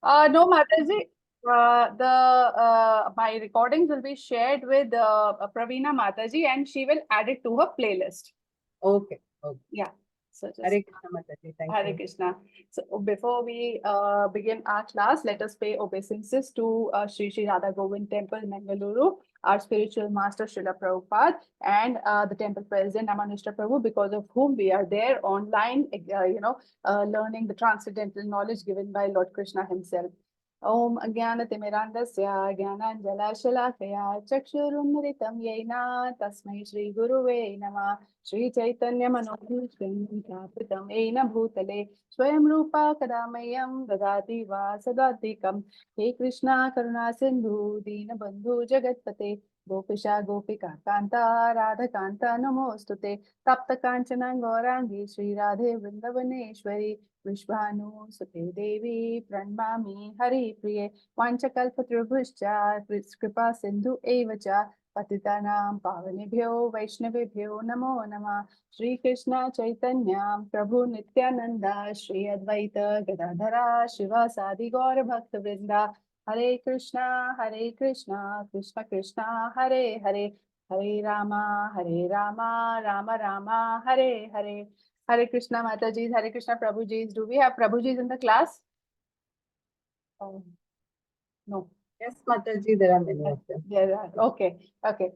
No, Mataji. My recordings will be shared with Praveena Mataji, and she will add it to her playlist. Okay. Okay. Yeah. So just Hare Krishna Mataji. Thank Hare you. Krishna. So before we begin our class, let us pay obeisances to Sri Sri Radha Govind Temple, Mangaluru, our spiritual master Srila Prabhupada, and the temple president Amanishta Prabhu, because of whom we are there online, learning the transcendental knowledge given by Lord Krishna himself. Om Ajnanatimirandasya Jnananjalashalakhaya Chakshurumritam Yena Tasmai Shri Guruve Namah Shri Chaitanya Manobhishtam Kapitam Ena Bhutale Swayam Rupa Kadamayam Dadati Vasadadikam He Krishna Karuna Sindhu Dina Bandhu Jagatpate Gopisha Gopika Kanta Radha Kanta Namostute Tapta Kanchana Gaurangi Shri Radhe Vrindavaneshwari Vishvanu Sute Devi Pranmami Hari Priye Vanchakalpatrubhuscha Kripa Sindhu Evacha Patitanam Pavanebhyo Vaishnavebhyo Namo Nama Shri Krishna Chaitanya Prabhu Nityananda Shri Advaita Gadadhara Shiva Sadi Gaura Bhakta Vrinda Hare Krishna Krishna Krishna Hare Hare Hare Rama Rama Rama Hare Hare Hare Krishna Mataji, Hare Krishna Prabhuji. Do we have Prabhuji in the class? Oh, no. Yes, Mataji, there are many of them. Yeah, okay, okay.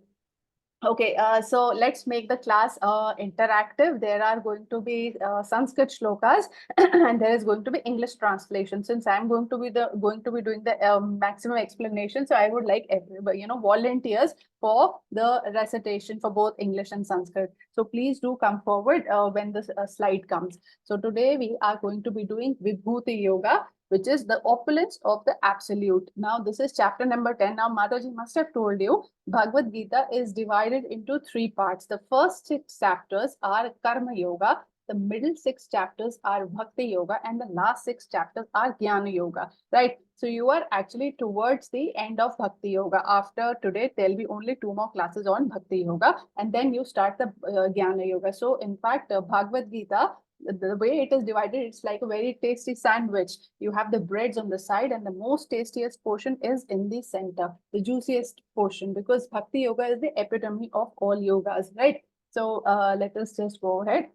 Okay, so let's make the class interactive. There are going to be Sanskrit shlokas and there is going to be English translation. Since I'm going to be doing the maximum explanation, so I would like everybody, volunteers for the recitation for both English and Sanskrit. So please do come forward when the slide comes. So today we are going to be doing Vibhuti Yoga, which is the opulence of the absolute. Now this is chapter number 10. Now Mataji must have told you Bhagavad Gita is divided into three parts. The first six chapters are Karma Yoga, the middle six chapters are Bhakti Yoga, and the last six chapters are Jnana Yoga, right? So you are actually towards the end of Bhakti Yoga. After today, there'll be only two more classes on Bhakti Yoga, and then you start the Jnana Yoga. So in fact, Bhagavad Gita, the way it is divided, it's like a very tasty sandwich. You have the breads on the side, and the most tastiest portion is in the center, the juiciest portion, because Bhakti Yoga is the epitome of all yogas, right? So let us just go ahead.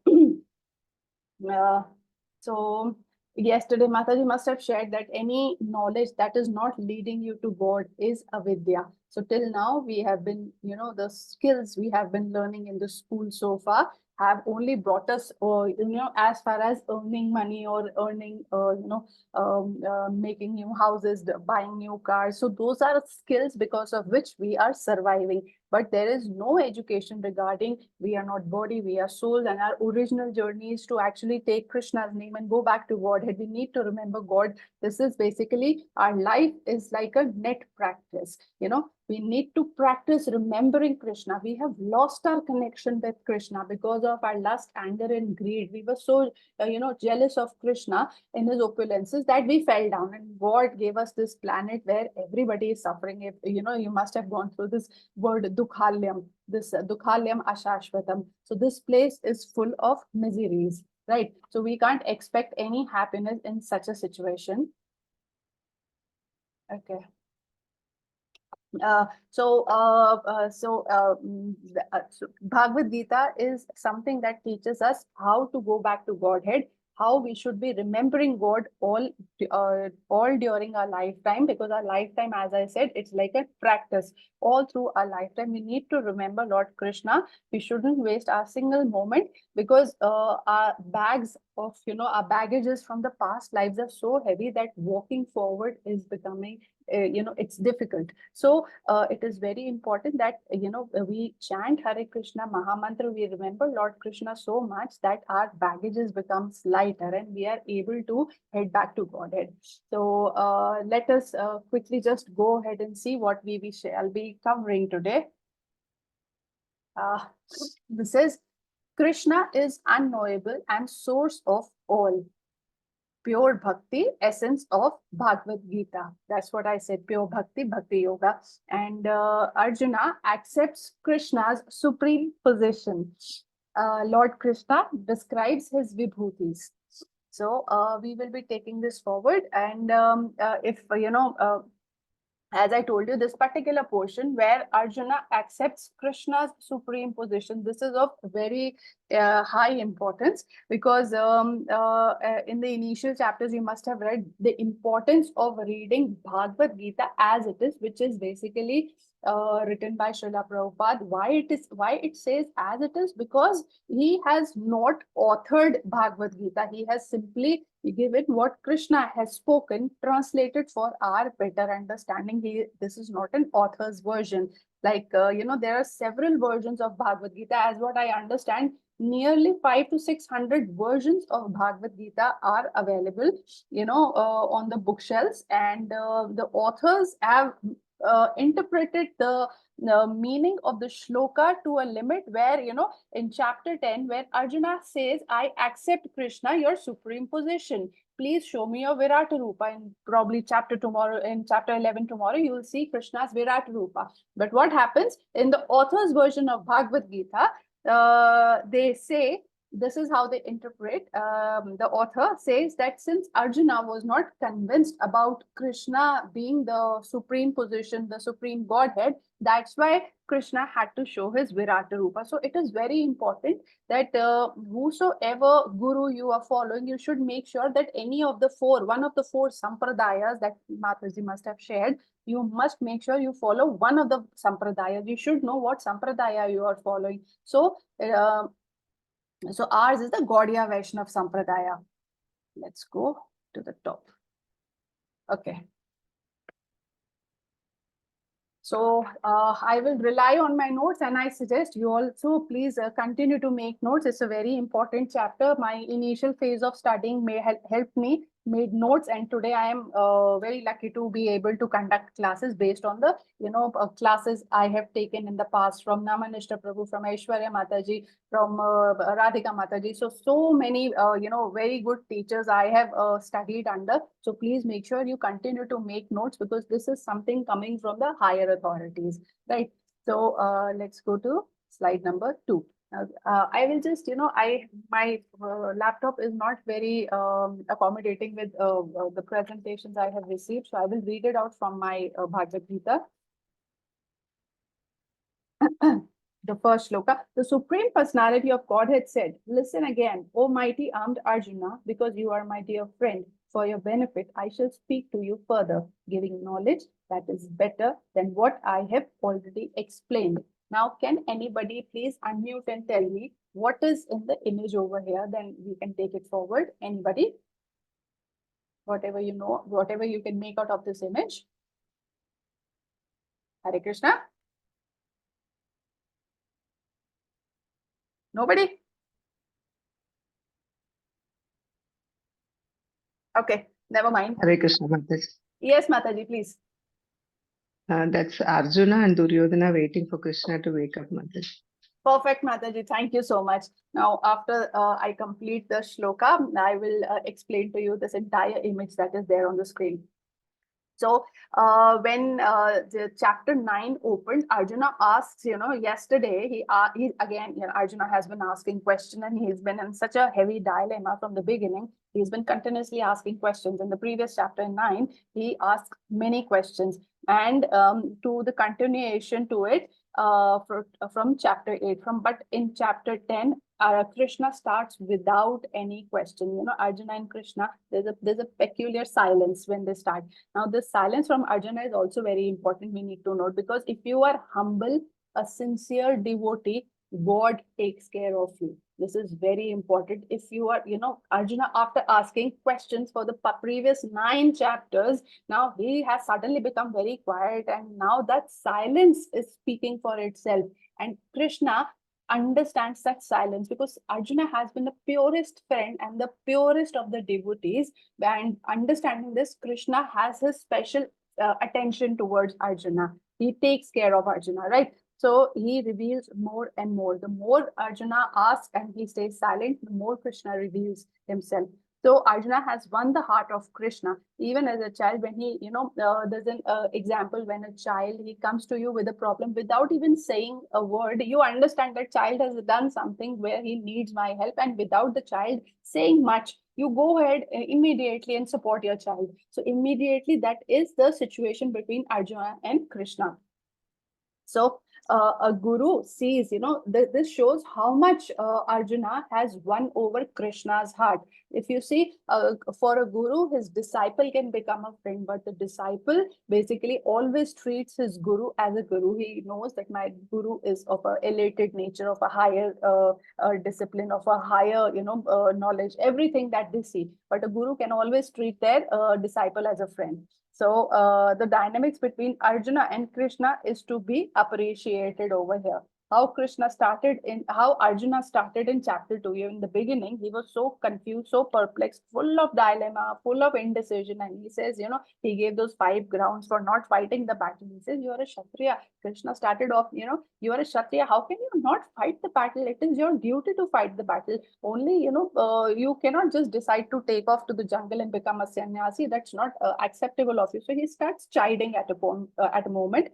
So yesterday, Mataji must have shared that any knowledge that is not leading you to God is avidya. So till now, we have been, the skills we have been learning in the school so far have only brought us, as far as earning money or earning, making new houses, buying new cars. So those are skills because of which we are surviving. But there is no education regarding we are not body, we are souls, and our original journey is to actually take Krishna's name and go back to Godhead. We need to remember God. This is basically our life is like a net practice. We need to practice remembering Krishna. We have lost our connection with Krishna because of our lust, anger, and greed. We were so, jealous of Krishna in his opulences that we fell down. And God gave us this planet where everybody is suffering. If you must have gone through this word dukhalyam, this dukhalyam ashashvatam. So this place is full of miseries, right? So we can't expect any happiness in such a situation. Okay. So Bhagavad Gita is something that teaches us how to go back to Godhead, how we should be remembering God all during our lifetime, because our lifetime, as I said, it's like a practice. All through our lifetime, we need to remember Lord Krishna. We shouldn't waste our single moment, because our our baggages from the past lives are so heavy that walking forward is becoming it's difficult. So it is very important that we chant Hare Krishna Mahamantra. We remember Lord Krishna so much that our baggages becomes lighter and we are able to head back to Godhead. So let us quickly just go ahead and see what we shall be covering today. This is Krishna is unknowable and source of all. Pure bhakti, essence of Bhagavad Gita. That's what I said, pure bhakti, bhakti yoga. And Arjuna accepts Krishna's supreme position. Lord Krishna describes his vibhutis. So we will be taking this forward, and if as I told you, this particular portion where Arjuna accepts Krishna's supreme position, this is of very high importance, because in the initial chapters, you must have read the importance of reading Bhagavad Gita as it is, which is basically written by Srila Prabhupada. Why it says as it is? Because he has not authored Bhagavad Gita. He has simply given what Krishna has spoken, translated for our better understanding. This is not an author's version. Like, there are several versions of Bhagavad Gita. As what I understand, nearly 500 to 600 versions of Bhagavad Gita are available, on the bookshelves. And the authors have interpreted the meaning of the shloka to a limit where, in chapter 10, where Arjuna says, I accept Krishna, your supreme position. Please show me your Virata Rupa. And probably in chapter 11 tomorrow, you will see Krishna's Virata Rupa. But what happens in the author's version of Bhagavad Gita, they say, this is how they interpret. The author says that since Arjuna was not convinced about Krishna being the supreme position, the supreme Godhead, that's why Krishna had to show his Virata Rupa. So it is very important that whosoever guru you are following, you should make sure that one of the four sampradayas that Mataji must have shared, you must make sure you follow one of the sampradayas. You should know what sampradaya you are following. So ours is the Gaudiya Vaishnav Sampradaya. Let's go to the top. Okay. So I will rely on my notes, and I suggest you also please continue to make notes. It's a very important chapter. My initial phase of studying may help me made notes, and today I am very lucky to be able to conduct classes based on the classes I have taken in the past from Namanishta Prabhu, from Aishwarya Mataji, from Radhika Mataji. So many very good teachers I have studied under. So please make sure you continue to make notes, because this is something coming from the higher authorities, right? So let's go to slide number 2. I will just, my laptop is not very accommodating with the presentations I have received. So I will read it out from my Bhagavad Gita. The first shloka, the Supreme Personality of Godhead said, listen again, O mighty armed Arjuna, because you are my dear friend. For your benefit, I shall speak to you further, giving knowledge that is better than what I have already explained. Now, can anybody please unmute and tell me what is in the image over here? Then we can take it forward. Anybody? Whatever you know, whatever you can make out of this image. Hare Krishna. Nobody? Okay, never mind. Hare Krishna, Mataji. Yes, Mataji, please. That's Arjuna and Duryodhana waiting for Krishna to wake up, Mataji. Perfect, Mataji. Thank you so much. Now, after I complete the shloka, I will explain to you this entire image that is there on the screen. So when the chapter 9 opened, Arjuna asks, yesterday he again, Arjuna has been asking questions, and he's been in such a heavy dilemma from the beginning. He's been continuously asking questions. In the previous chapter in 9, he asked many questions, and to the continuation to it from chapter 8. But in chapter 10, Krishna starts without any question. Arjuna and Krishna, there's a peculiar silence when they start. Now, this silence from Arjuna is also very important. We need to note, because if you are humble, a sincere devotee, God takes care of you. This is very important. If you are, Arjuna, after asking questions for the previous 9 chapters, now he has suddenly become very quiet, and now that silence is speaking for itself. And Krishna understands that silence, because Arjuna has been the purest friend and the purest of the devotees. And understanding this, Krishna has his special attention towards Arjuna. He takes care of Arjuna, right? So he reveals more and more. The more Arjuna asks and he stays silent, the more Krishna reveals himself. So Arjuna has won the heart of Krishna. Even as a child, when he, there's an example when a child, he comes to you with a problem without even saying a word, you understand that child has done something where he needs my help, and without the child saying much, you go ahead immediately and support your child. So immediately that is the situation between Arjuna and Krishna. So a guru sees, this shows how much Arjuna has won over Krishna's heart. If you see, for a guru, his disciple can become a friend, but the disciple basically always treats his guru as a guru. He knows that my guru is of a elated nature, of a higher discipline, of a higher, knowledge, everything that they see. But a guru can always treat their disciple as a friend. So the dynamics between Arjuna and Krishna is to be appreciated over here. How Arjuna started in chapter 2. In the beginning, he was so confused, so perplexed, full of dilemma, full of indecision. And he says, he gave those 5 grounds for not fighting the battle. He says, you are a Kshatriya. Krishna started off, you are a Kshatriya. How can you not fight the battle? It is your duty to fight the battle. Only, you cannot just decide to take off to the jungle and become a sannyasi. That's not acceptable of you. So he starts chiding at a moment.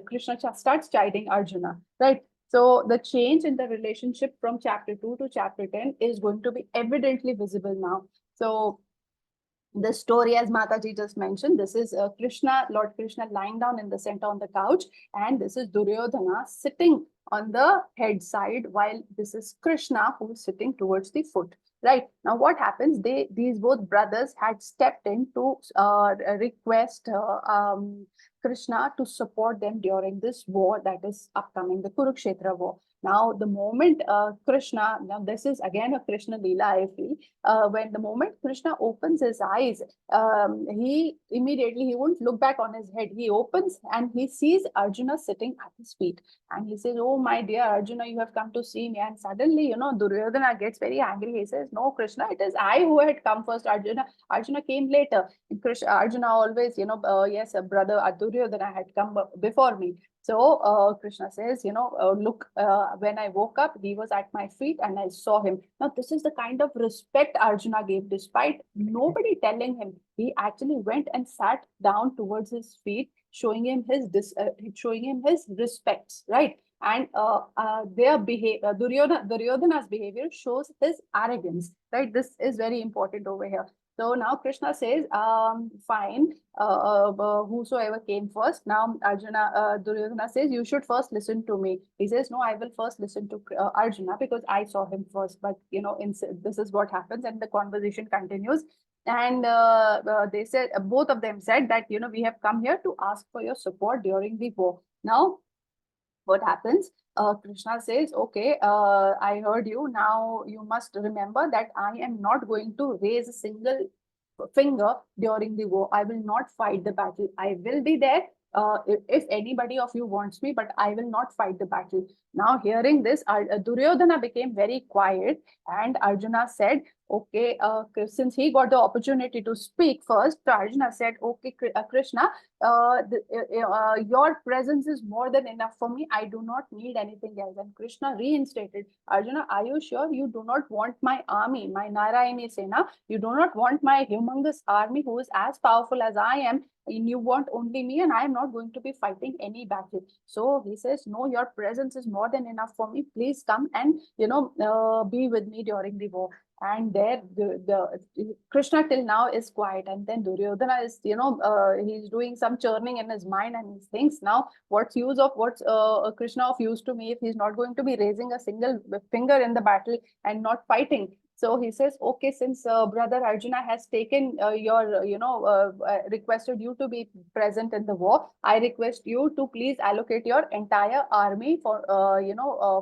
Krishna starts chiding Arjuna, right? So the change in the relationship from chapter 2 to chapter 10 is going to be evidently visible now. So the story, as Mataji just mentioned, this is Lord Krishna lying down in the center on the couch, and this is Duryodhana sitting on the head side, while this is Krishna who is sitting towards the foot. Right now, what happens? These both brothers had stepped in to request Krishna to support them during this war that is upcoming, the Kurukshetra war. Now, the moment Krishna, now this is again a Krishna Leela, I feel, when the moment Krishna opens his eyes, he won't look back on his head. He opens and he sees Arjuna sitting at his feet. And he says, oh, my dear Arjuna, you have come to see me. And suddenly, Duryodhana gets very angry. He says, no, Krishna, it is I who had come first. Arjuna came later. Arjuna always, yes, a brother Duryodhana had come before me. So Krishna says, look, when I woke up, he was at my feet and I saw him. Now, this is the kind of respect Arjuna gave, despite nobody telling him. He actually went and sat down towards his feet, showing him his respects, right? And their behavior, Duryodhana's behavior shows his arrogance, right? This is very important over here. So now Krishna says, fine, whosoever came first. Now Duryodhana says, you should first listen to me. He says, no, I will first listen to Arjuna because I saw him first. But, this is what happens, and the conversation continues. And they said, both of them said that, we have come here to ask for your support during the war. Now, what happens? Krishna says, okay, I heard you. Now you must remember that I am not going to raise a single finger during the war. I will not fight the battle. I will be there if anybody of you wants me, but I will not fight the battle. Now, hearing this, Duryodhana became very quiet, and Arjuna said, okay, since he got the opportunity to speak first, Arjuna said, okay, Krishna, your presence is more than enough for me. I do not need anything else. And Krishna reinstated, Arjuna, are you sure you do not want my army, my Narayani Sena? You do not want my humongous army who is as powerful as I am? And you want only me, and I am not going to be fighting any battle. So he says, no, your presence is more than enough for me. Please come and, be with me during the war. And there the Krishna till now is quiet, and then Duryodhana is, he's doing some churning in his mind, and he thinks, now what's Krishna of use to me if he's not going to be raising a single finger in the battle and not fighting? So he says, okay, since brother Arjuna has taken requested you to be present in the war, I request you to please allocate your entire army for,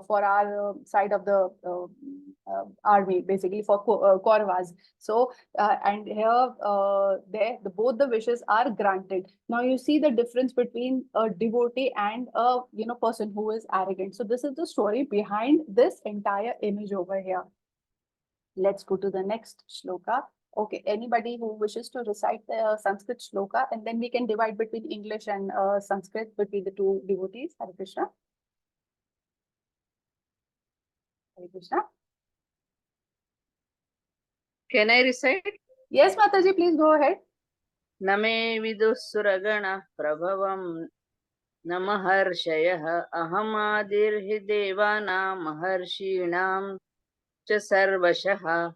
for our side of the army, basically for Kauravas. So, and here, both the wishes are granted. Now you see the difference between a devotee and a, person who is arrogant. So this is the story behind this entire image over here. Let's go to the next shloka. Okay, anybody who wishes to recite the Sanskrit shloka, and then we can divide between English and Sanskrit between the two devotees. Hare Krishna. Hare Krishna. Can I recite? Yes, Mataji, please go ahead. Name vidussuragana prabhavam namaharshayah ahamadirhi devanam maharshinam cha sarvashah.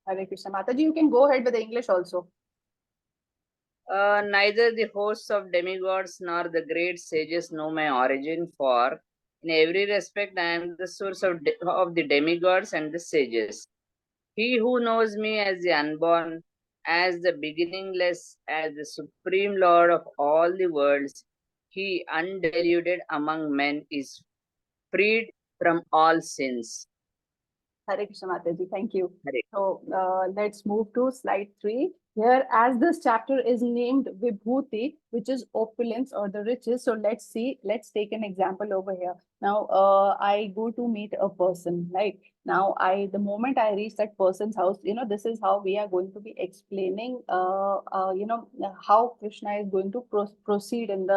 Hare Krishna. Mataji, you can go ahead with the English also. Neither the hosts of demigods nor the great sages know my origin, for in every respect I am the source of the demigods and the sages. He who knows me as the unborn, as the beginningless, as the supreme Lord of all the worlds, he undiluted among men is freed from all sins. Hare Krishna Mataji, thank you. Hare. So let's move to slide 3. Here, as this chapter is named Vibhuti, which is opulence or the riches. So let's take an example over here. Now, I go to meet a person, right? Now, the moment I reach that person's house, this is how we are going to be explaining, how Krishna is going to proceed in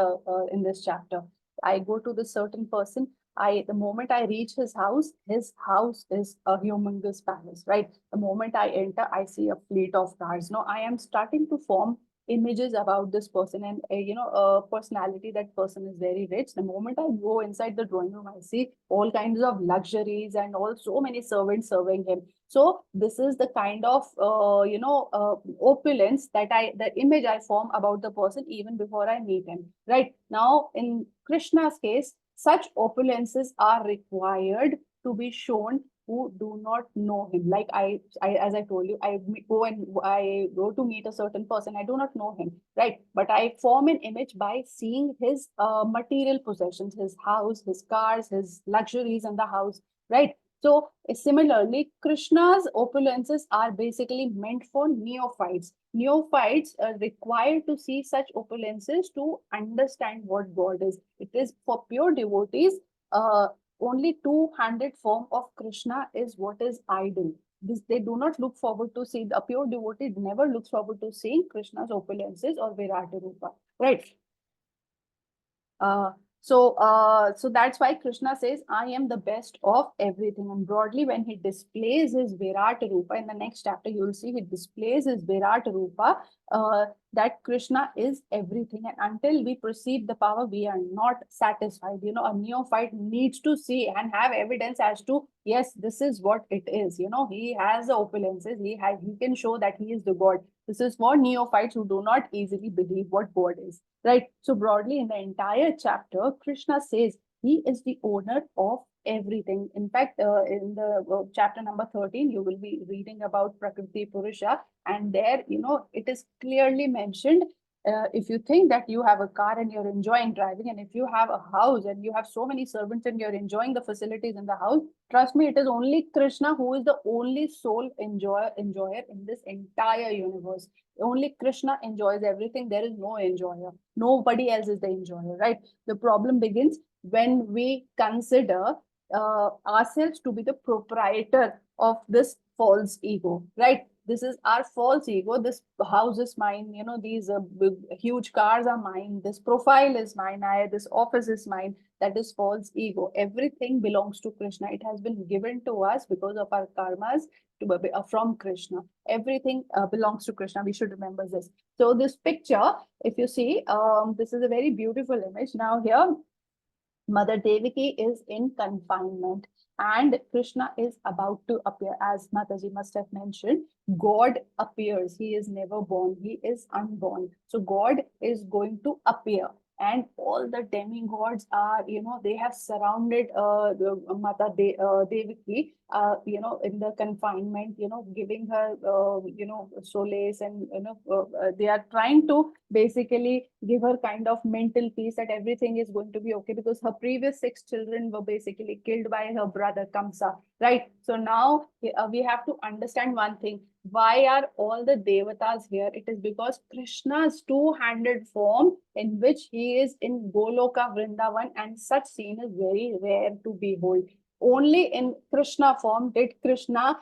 this chapter. I go to the certain person. The moment I reach his house is a humongous palace, right? The moment I enter, I see a fleet of cars. Now I am starting to form images about this person and personality. That person is very rich. The moment I go inside the drawing room, I see all kinds of luxuries and all so many servants serving him. So this is the kind of opulence the image I form about the person even before I meet him. Right now, in Krishna's case, such opulences are required to be shown who do not know him. Like as I told you, I go to meet a certain person. I do not know him, right? But I form an image by seeing his material possessions, his house, his cars, his luxuries in the house, right? So similarly, Krishna's opulences are basically meant for neophytes. Neophytes are required to see such opulences to understand what God is. It is for pure devotees. Only two-handed form of Krishna is what is ideal. They do not look forward to see. A pure devotee never looks forward to seeing Krishna's opulences or Virata Rupa, right? So that's why Krishna says, I am the best of everything. And broadly, when he displays his Virata Rupa, in the next chapter, you will see he displays his Virata Rupa, that Krishna is everything. And until we perceive the power, we are not satisfied. A neophyte needs to see and have evidence as to, yes, this is what it is. He has the opulences. He can show that he is the God. This is for neophytes who do not easily believe what God is. Right. So broadly, in the entire chapter, Krishna says he is the owner of everything. In fact, in the chapter number 13, you will be reading about Prakriti Purusha, and there, it is clearly mentioned. If you think that you have a car and you're enjoying driving, and if you have a house and you have so many servants and you're enjoying the facilities in the house, trust me, it is only Krishna who is the only sole enjoyer in this entire universe. Only Krishna enjoys everything. There is no enjoyer. Nobody else is the enjoyer, right? The problem begins when we consider ourselves to be the proprietor of this false ego, right? This is our false ego. This house is mine. These big, huge cars are mine. This profile is mine. This office is mine. That is false ego. Everything belongs to Krishna. It has been given to us because of our karmas from Krishna. Everything belongs to Krishna. We should remember this. So this picture, if you see, this is a very beautiful image. Now here, Mother Devaki is in confinement and Krishna is about to appear. As Mataji must have mentioned, God appears. He is never born. He is unborn. So God is going to appear. And all the demigods are, they have surrounded the Devaki, in the confinement, giving her, solace, and, they are trying to basically give her kind of mental peace that everything is going to be okay, because her previous 6 children were basically killed by her brother Kamsa, right? So now we have to understand one thing. Why are all the devatas here? It is because Krishna's two-handed form, in which he is in Goloka Vrindavan, and such scene is very rare to behold. Only in Krishna form did Krishna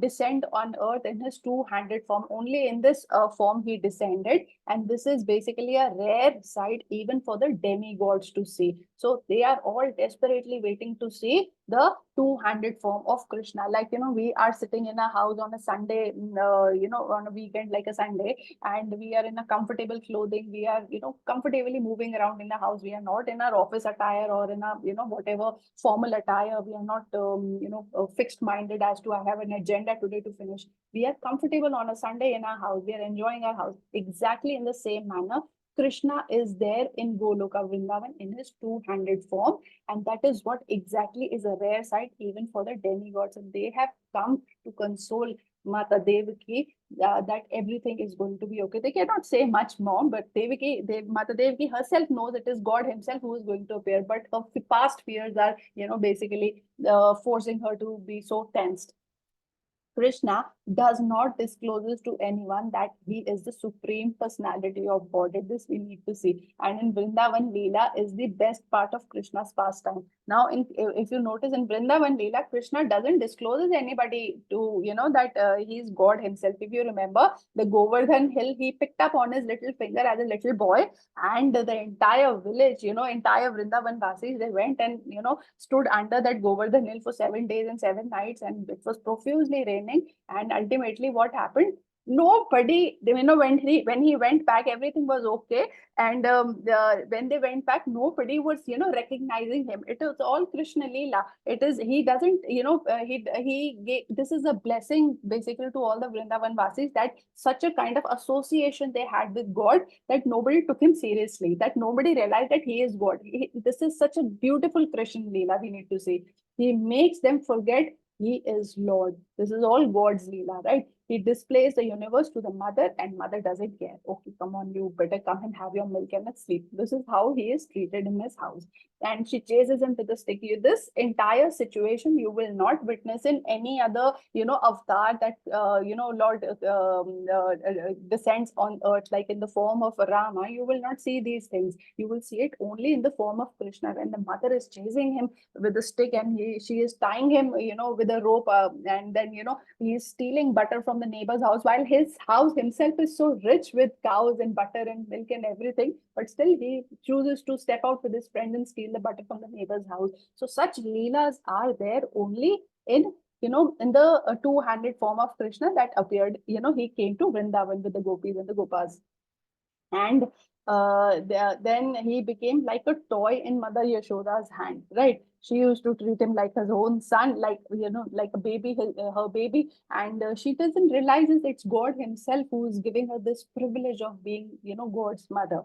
descend on earth in his two-handed form. Only in this form he descended, and this is basically a rare sight even for the demigods to see. So they are all desperately waiting to see the two-handed form of Krishna. Like, we are sitting in a house on a Sunday, on a weekend, like a Sunday, and we are in a comfortable clothing. We are, comfortably moving around in the house. We are not in our office attire or in a, whatever formal attire. We are not, fixed-minded as to I have an agenda today to finish. We are comfortable on a Sunday in our house. We are enjoying our house. Exactly in the same manner, Krishna is there in Goloka Vrindavan in his two-handed form. And that is what exactly is a rare sight even for the demigods. And they have come to console Mata Devaki that everything is going to be okay. They cannot say much more, but Mata Devaki herself knows it is God himself who is going to appear. But her past fears are, basically forcing her to be so tensed. Krishna does not discloses to anyone that he is the supreme personality of Godhead. This we need to see. And in Vrindavan Leela is the best part of Krishna's pastime. Now, if you notice in Vrindavan Leela, Krishna doesn't disclose anybody to, that he is God himself. If you remember, the Govardhan hill he picked up on his little finger as a little boy, and the entire village, entire Vrindavan Vasis, they went and, stood under that Govardhan hill for 7 days and 7 nights, and it was profusely raining. And ultimately, what happened? Nobody, when he went back, everything was okay. And when they went back, nobody was, recognizing him. It was all Krishna Leela. It is, he doesn't, he gave, this is a blessing basically to all the Vrindavan Vasis, that such a kind of association they had with God, that nobody took him seriously, that nobody realized that he is God. This is such a beautiful Krishna Leela, we need to see. He makes them forget he is Lord. This is all God's Leela, right? He displays the universe to the mother, and mother doesn't care. Okay, come on, you better come and have your milk and let's sleep. This is how he is treated in his house. And she chases him with the stick. This entire situation you will not witness in any other, avatar that, Lord descends on earth, like in the form of Rama. You will not see these things. You will see it only in the form of Krishna. When the mother is chasing him with the stick, and she is tying him, with a rope, and then, he is stealing butter from the neighbor's house, while his house himself is so rich with cows and butter and milk and everything, but still he chooses to step out with his friend and steal the butter from the neighbor's house. So such leelas are there only in, in the two-handed form of Krishna that appeared, he came to Vrindavan with the gopis and the gopas. And then he became like a toy in Mother Yashoda's hand, right? She used to treat him like her own son, like, like a baby, her baby. And she doesn't realize it's God himself who is giving her this privilege of being, God's mother.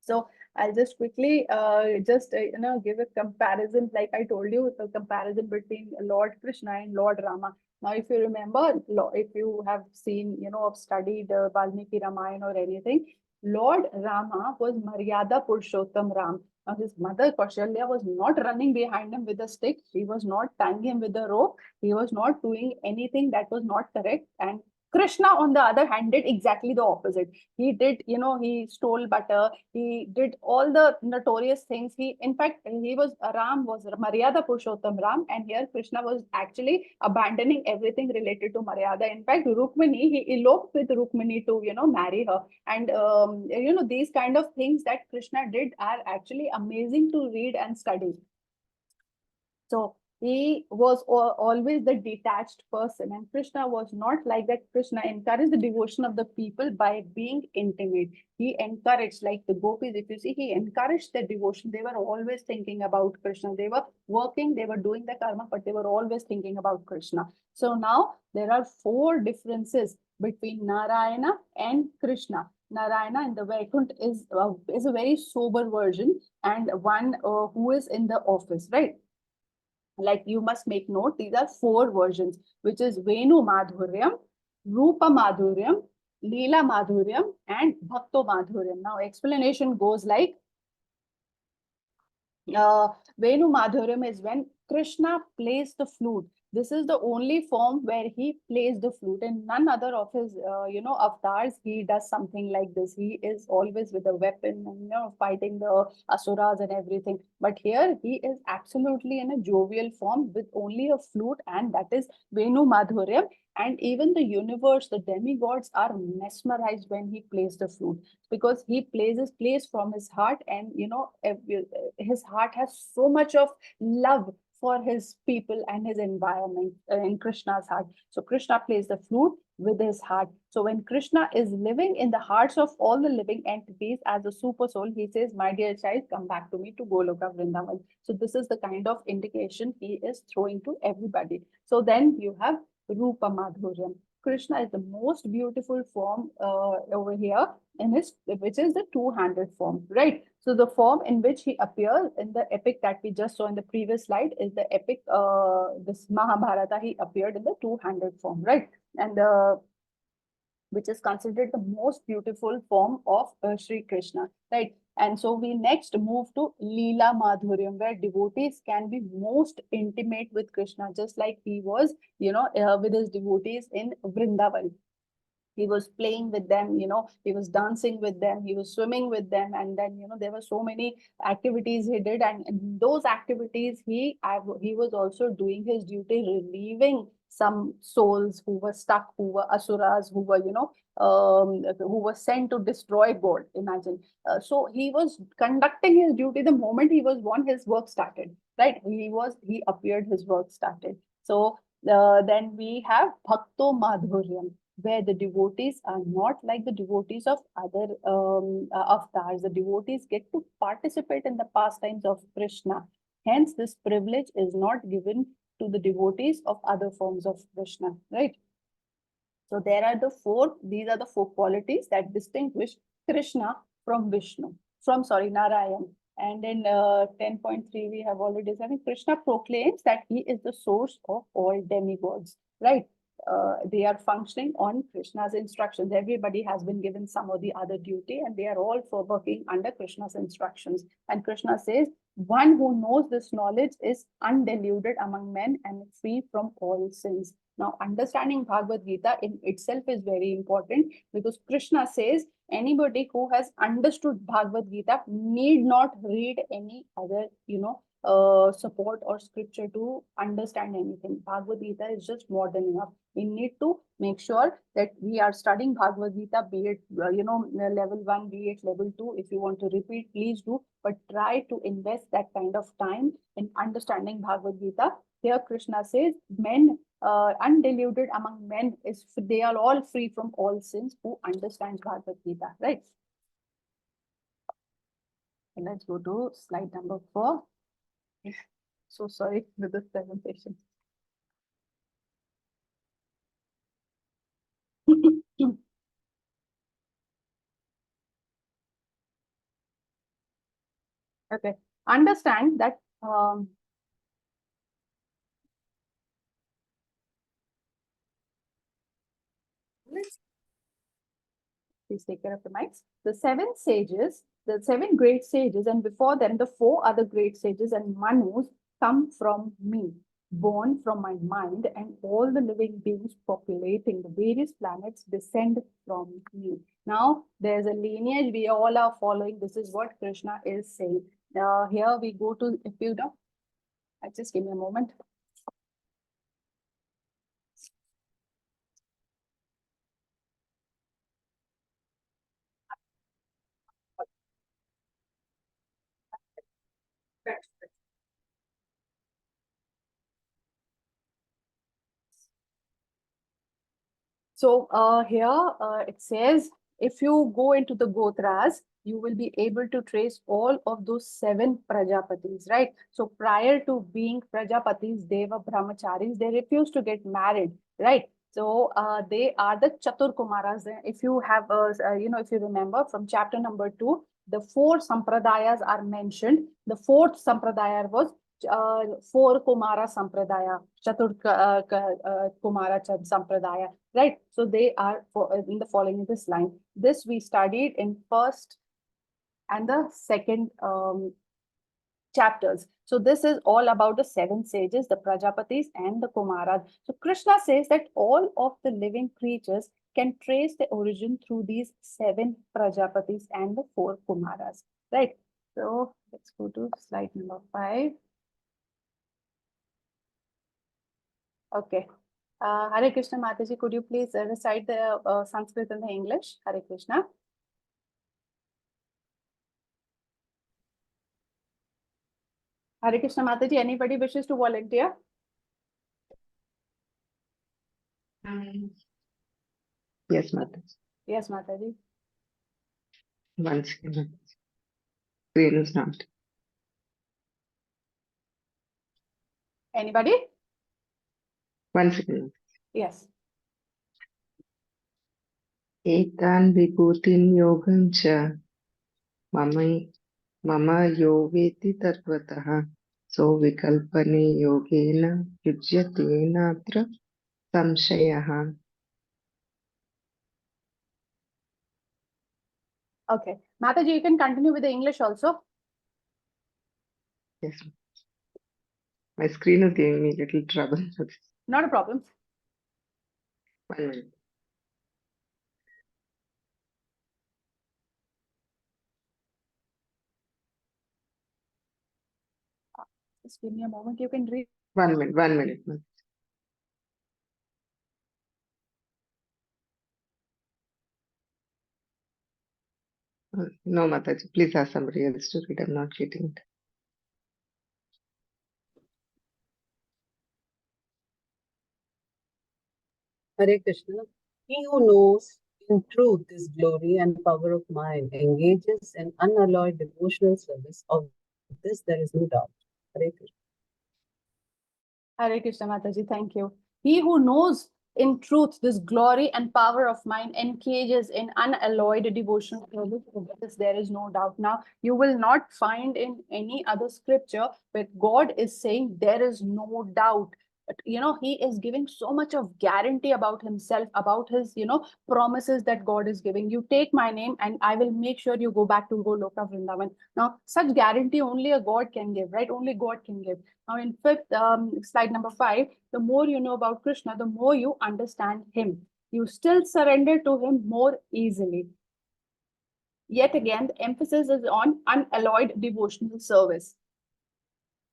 So I'll just quickly give a comparison, like I told you, the comparison between Lord Krishna and Lord Rama. Now, if you remember, if you have seen, or studied Valmiki Ramayana or anything, Lord Rama was Maryada Purushottam Ram. Now, his mother Kaushalya was not running behind him with a stick. She was not tying him with a rope. He was not doing anything that was not correct. And Krishna, on the other hand, did exactly the opposite. He did, he stole butter. He did all the notorious things. In fact, Ram was Maryada Purushottam Ram, and here Krishna was actually abandoning everything related to Maryada. In fact, Rukmini, he eloped with Rukmini to, marry her. And, these kind of things that Krishna did are actually amazing to read and study. So he was always the detached person, and Krishna was not like that. Krishna encouraged the devotion of the people by being intimate. He encouraged, like the gopis, if you see, he encouraged the devotion. They were always thinking about Krishna. They were working, they were doing the karma, but they were always thinking about Krishna. So now there are 4 differences between Narayana and Krishna. Narayana in the Vaikuntha is a very sober version, and one who is in the office, right? Like, you must make note, these are 4 versions, which is Venu Madhuryam, Rupa Madhuryam, Leela Madhuryam, and Bhakto Madhuryam. Now, explanation goes like, Venu Madhuryam is when Krishna plays the flute. This is the only form where he plays the flute. In none other of his, avatars, he does something like this. He is always with a weapon and, fighting the asuras and everything. But here, he is absolutely in a jovial form with only a flute, and that is Venu Madhuryam. And even the universe, the demigods are mesmerized when he plays the flute, because he plays from his heart, and his heart has so much of love for his people and his environment in Krishna's heart. So Krishna plays the flute with his heart. So when Krishna is living in the hearts of all the living entities as a super soul, he says, my dear child, come back to me to Goloka Vrindavan. So this is the kind of indication he is throwing to everybody. So then you have Rupa Madhuryam. Krishna is the most beautiful form over here in his, which is the two-handed form, right? So the form in which he appears in the epic that we just saw in the previous slide is the epic, this Mahabharata, he appeared in the two-handed form, right? And which is considered the most beautiful form of Sri Krishna, right? And so we next move to Leela Madhuryam, where devotees can be most intimate with Krishna, just like he was, with his devotees in Vrindavan. He was playing with them, he was dancing with them, he was swimming with them, and then there were so many activities he did, and in those activities he was also doing his duty, relieving some souls who were stuck, who were asuras, who were who were sent to destroy God. Imagine. So he was conducting his duty the moment he was born. His work started, right? He appeared. His work started. So then we have Bhakto Madhuryam, where the devotees are not like the devotees of other avatars. The devotees get to participate in the pastimes of Krishna. Hence, this privilege is not given to the devotees of other forms of Krishna, right? So these are the four qualities that distinguish Krishna from Vishnu, Narayan. And in 10.3, we have already said Krishna proclaims that he is the source of all demigods, right? They are functioning on Krishna's instructions. Everybody has been given some or the other duty, and they are all for working under Krishna's instructions. And Krishna says, one who knows this knowledge is undeluded among men and free from all sins. Now, understanding Bhagavad Gita in itself is very important, because Krishna says anybody who has understood Bhagavad Gita need not read any other, support or scripture to understand anything. Bhagavad Gita is just more than enough. We need to make sure that we are studying Bhagavad Gita, be it, level 1, be it level 2. If you want to repeat, please do, but try to invest that kind of time in understanding Bhagavad Gita. Here Krishna says, men, undeluded among men, they are all free from all sins who understands Bhagavad Gita, right? And let's go to slide number 4. So sorry with this presentation. Okay, understand that please take care of the mics. The 7 sages, the 7 great sages, and before them the 4 other great sages and Manus come from me, born from my mind, and all the living beings populating the various planets descend from me. Now, there's a lineage we all are following. This is what Krishna is saying. Here we go to, if you know, just give me a moment. So here it says, if you go into the Gotras, you will be able to trace all of those 7 Prajapatis, right? So prior to being Prajapatis, they were Brahmacharis. They refused to get married, right? So they are the Chatur Kumaras. If you have, if you remember from chapter number 2, the 4 Sampradayas are mentioned. The 4th Sampradaya was 4 Kumara Sampradaya, Chatur Kumara Sampradaya, right? So they are in the following this line. This we studied in first and the second chapters. So this is all about the 7 sages, the Prajapatis and the Kumaras. So Krishna says that all of the living creatures can trace the origin through these 7 Prajapatis and the 4 Kumaras, right? So let's go to slide number 5. Okay. Hare Krishna Mataji, could you please recite the Sanskrit and the English? Hare Krishna. Hare Krishna Mataji, anybody wishes to volunteer? Yes, Mataji. Yes, Mataji. One second. Screen is not. Anybody? One second. Yes. Etan vibhutin yogam cha mama yoveti tatvatah so vikalpane yogena yujyate natra samshayah. Okay. Mataji, you can continue with the English also. Yes. My screen is giving me little trouble. Not a problem. 1 minute. Just give me a moment. You can read. 1 minute. 1 minute. No, Mataji, please ask somebody else to read. I'm not getting it. Hare Krishna. He who knows in truth this glory and power of mind engages in unalloyed devotional service. Of this there is no doubt. Hare Krishna. Hare Krishna Mataji, thank you. He who knows in truth this glory and power of mine engages in unalloyed devotional service. Of this there is no doubt. Now, you will not find in any other scripture where God is saying there is no doubt. But, he is giving so much of guarantee about himself, about his, promises that God is giving. You take my name and I will make sure you go back to Goloka Vrindavan. Now, such guarantee only a God can give, right? Only God can give. Now, in fifth, slide number 5, the more you know about Krishna, the more you understand him. You still surrender to him more easily. Yet again, the emphasis is on unalloyed devotional service.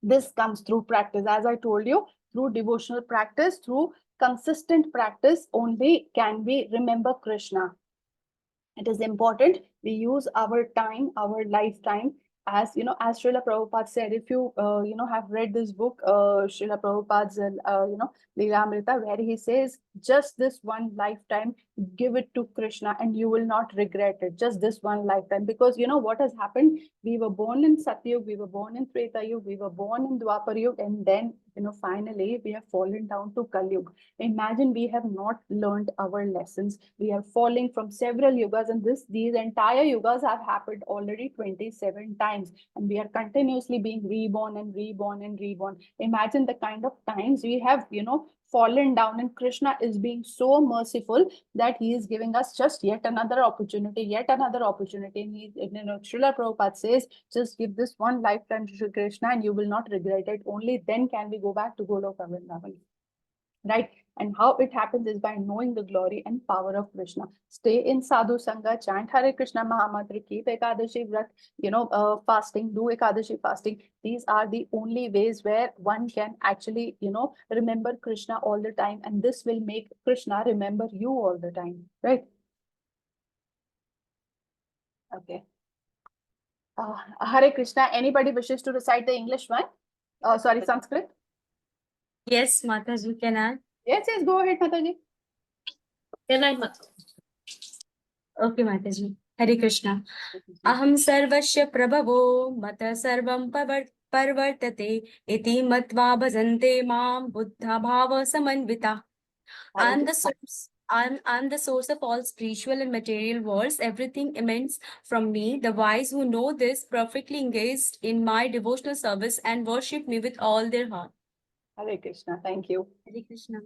This comes through practice. As I told you, through devotional practice, through consistent practice, only can we remember Krishna. It is important we use our time, our lifetime, as as Srila Prabhupada said. If you have read this book, Srila Prabhupada's Leelamrita, where he says, just this one lifetime, give it to Krishna and you will not regret it. Just this one lifetime. Because what has happened, we were born in Satyug, we were born in Treta Yug, we were born in Dwapar Yug, and then finally we have fallen down to Kali Yug. Imagine we have not learned our lessons. We are falling from several yugas, and these entire yugas have happened already 27 times, and we are continuously being reborn and reborn and reborn. Imagine the kind of times we have fallen down, and Krishna is being so merciful that he is giving us just yet another opportunity. And Srila Prabhupada says, just give this one lifetime to Krishna and you will not regret it. Only then can we go back to Goloka Vrindavan. Right? And how it happens is by knowing the glory and power of Krishna. Stay in sadhu sangha, chant Hare Krishna Mahamantra, keep Ekadashi Vrat, fasting, do Ekadashi fasting. These are the only ways where one can actually, remember Krishna all the time. And this will make Krishna remember you all the time. Right? Okay. Hare Krishna. Anybody wishes to recite the English one? Sorry, Sanskrit. Yes, Mataji, can I? Yes, go ahead, Mataji. Can I? Okay, Mataji. Hare Krishna. Aham sarvasya prabhavo mata sarvam parvartate iti matva bhajante mam buddha bhava samanvita. I'm the source. I'm the source of all spiritual and material worlds. Everything emanates from me. The wise who know this perfectly engaged in my devotional service and worship me with all their heart. Hare Krishna. Thank you. Hare Krishna.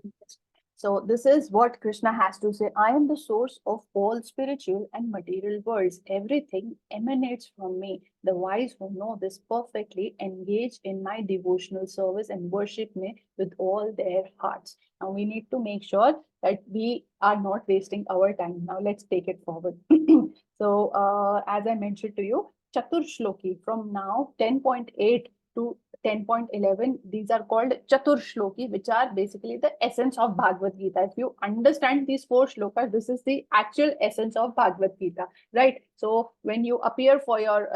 So this is what Krishna has to say. I am the source of all spiritual and material worlds. Everything emanates from me. The wise who know this perfectly engage in my devotional service and worship me with all their hearts. Now we need to make sure that we are not wasting our time. Now let's take it forward. So as I mentioned to you, Chatur Shloki from now 10.8 to 10.11, these are called Chatur Shloki, which are basically the essence of Bhagavad Gita. If you understand these 4 shlokas, this is the actual essence of Bhagavad Gita, right? So when you appear for your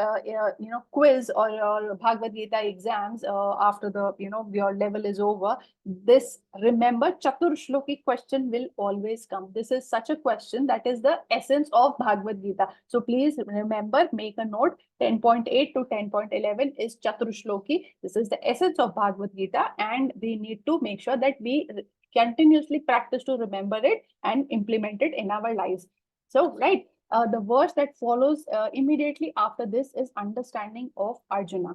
quiz or your Bhagavad Gita exams after the your level is over, this, remember, Chatur Shloki question will always come. This is such a question that is the essence of Bhagavad Gita. So please remember, make a note. 10.8 to 10.11 is Chatur Shloki. This is the essence of Bhagavad Gita, and we need to make sure that we continuously practice to remember it and implement it in our lives. So, right, the verse that follows immediately after this is understanding of Arjuna.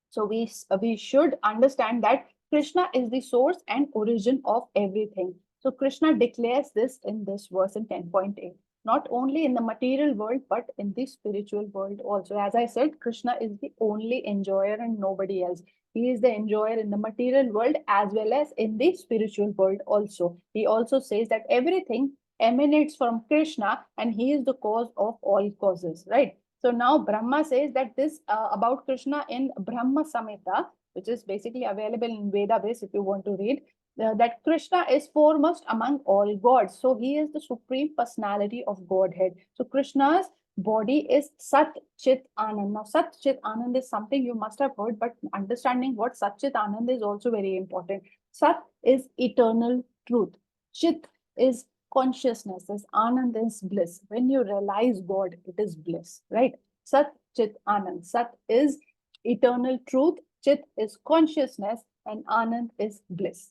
So we should understand that Krishna is the source and origin of everything. So Krishna declares this in this verse in 10.8. Not only in the material world, but in the spiritual world also. As I said, Krishna is the only enjoyer and nobody else. He is the enjoyer in the material world as well as in the spiritual world also. He also says that everything emanates from Krishna and he is the cause of all causes, right? So now Brahma says that this about Krishna in Brahma Samhita, which is basically available in Veda base if you want to read, that Krishna is foremost among all gods. So he is the supreme personality of Godhead. So Krishna's body is Sat Chit Anand. Now Sat Chit Anand is something you must have heard, but understanding what Sat Chit Anand is also very important. Sat is eternal truth. Chit is consciousness, is Anand is bliss. When you realize God, it is bliss, right? Sat Chit Anand. Sat is eternal truth, Chit is consciousness, and Anand is bliss.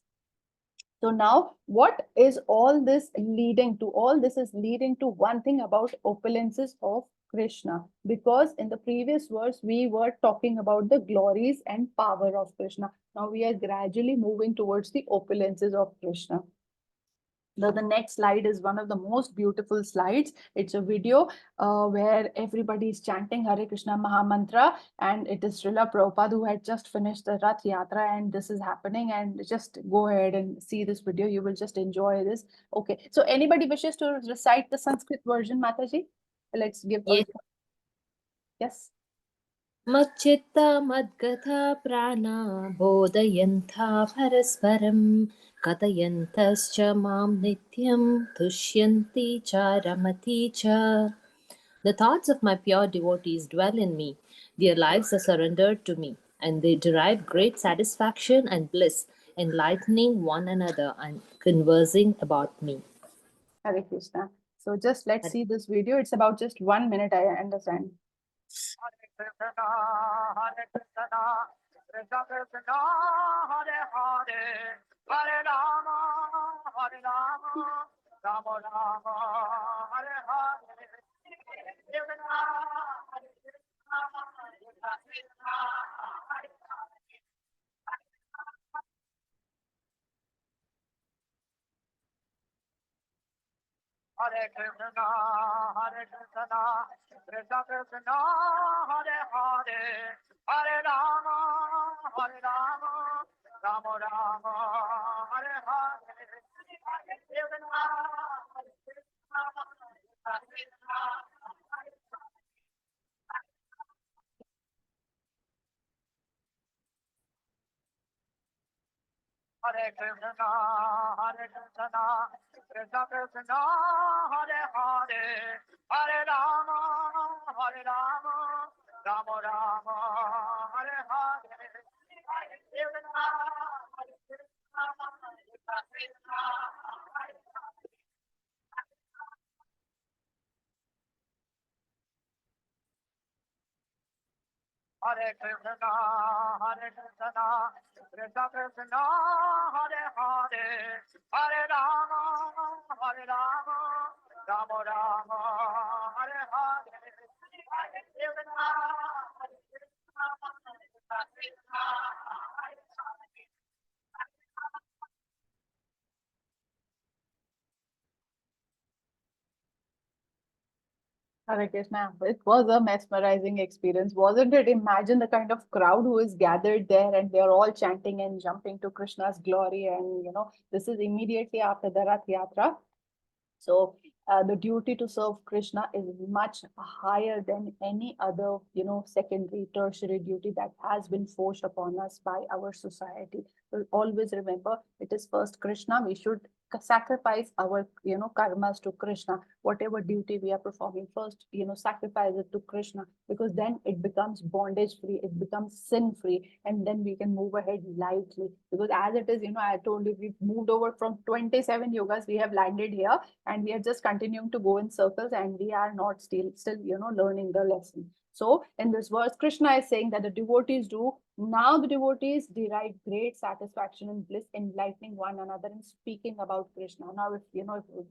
So now, what is all this leading to? All this is leading to one thing about opulences of Krishna. Because in the previous verse, we were talking about the glories and power of Krishna. Now we are gradually moving towards the opulences of Krishna. The next slide is one of the most beautiful slides. It's a video where everybody is chanting Hare Krishna Mahamantra, and it is Srila Prabhupada who had just finished the Rath Yatra, and this is happening. And just go ahead and see this video. You will just enjoy this. Okay, so anybody wishes to recite the Sanskrit version, Mataji? Let's give. Yes. Yes. मच्चित्ता मद्गता प्राणा बोधयन्था परस्परं कथयन्तश्च मां नित्यं तुष्यन्ति च रमति च. The thoughts of my pure devotees dwell in me. Their lives are surrendered to me, and they derive great satisfaction and bliss, enlightening one another and conversing about me. Hare Krishna. So just let's see this video. It's about just 1 minute, I understand. Hare Krishna, Hare Krishna, Krishna Krishna, Hare Hare, Hare Rama, Hare Rama, Rama Rama, Hare Hare. Krishna, Hare Krishna, Krishna Krishna, Hare Hare Krishna, Hare Krishna, Krishna Krishna, Hare Hare, Hare Rama, Hare Rama, Rama Rama, Hare Hare. Krishna, Hare Krishna, Krishna Krishna, Hare Hare Krishna, Hare Krishna, Krishna Krishna, Hare Hare, Hare Rama, Hare Rama, Rama Rama, Hare Hare. Krishna, Hare Krishna, Krishna Krishna, Hare Hare Krishna, Hare Krishna, Krishna Krishna, Hare Hare, Hare Rama, Hare Rama, Rama Rama, Hare Hare. Krishna, Hare Krishna, Krishna Krishna, Hare Hare. Hare Krishna. It was a mesmerizing experience, wasn't it? Imagine the kind of crowd who is gathered there, and they're all chanting and jumping to Krishna's glory. And this is immediately after the Rath Yatra. So the duty to serve Krishna is much higher than any other, secondary, tertiary duty that has been forced upon us by our society. So always remember, it is first Krishna. We should sacrifice our, karmas to Krishna. Whatever duty we are performing first, sacrifice it to Krishna, because then it becomes bondage free, it becomes sin free, and then we can move ahead lightly. Because as it is, I told you, we've moved over from 27 yogas, we have landed here, and we are just continuing to go in circles, and we are not still learning the lesson. So in this verse, Krishna is saying that the devotees do. Now the devotees derive great satisfaction and bliss, enlightening one another and speaking about Krishna. Now, if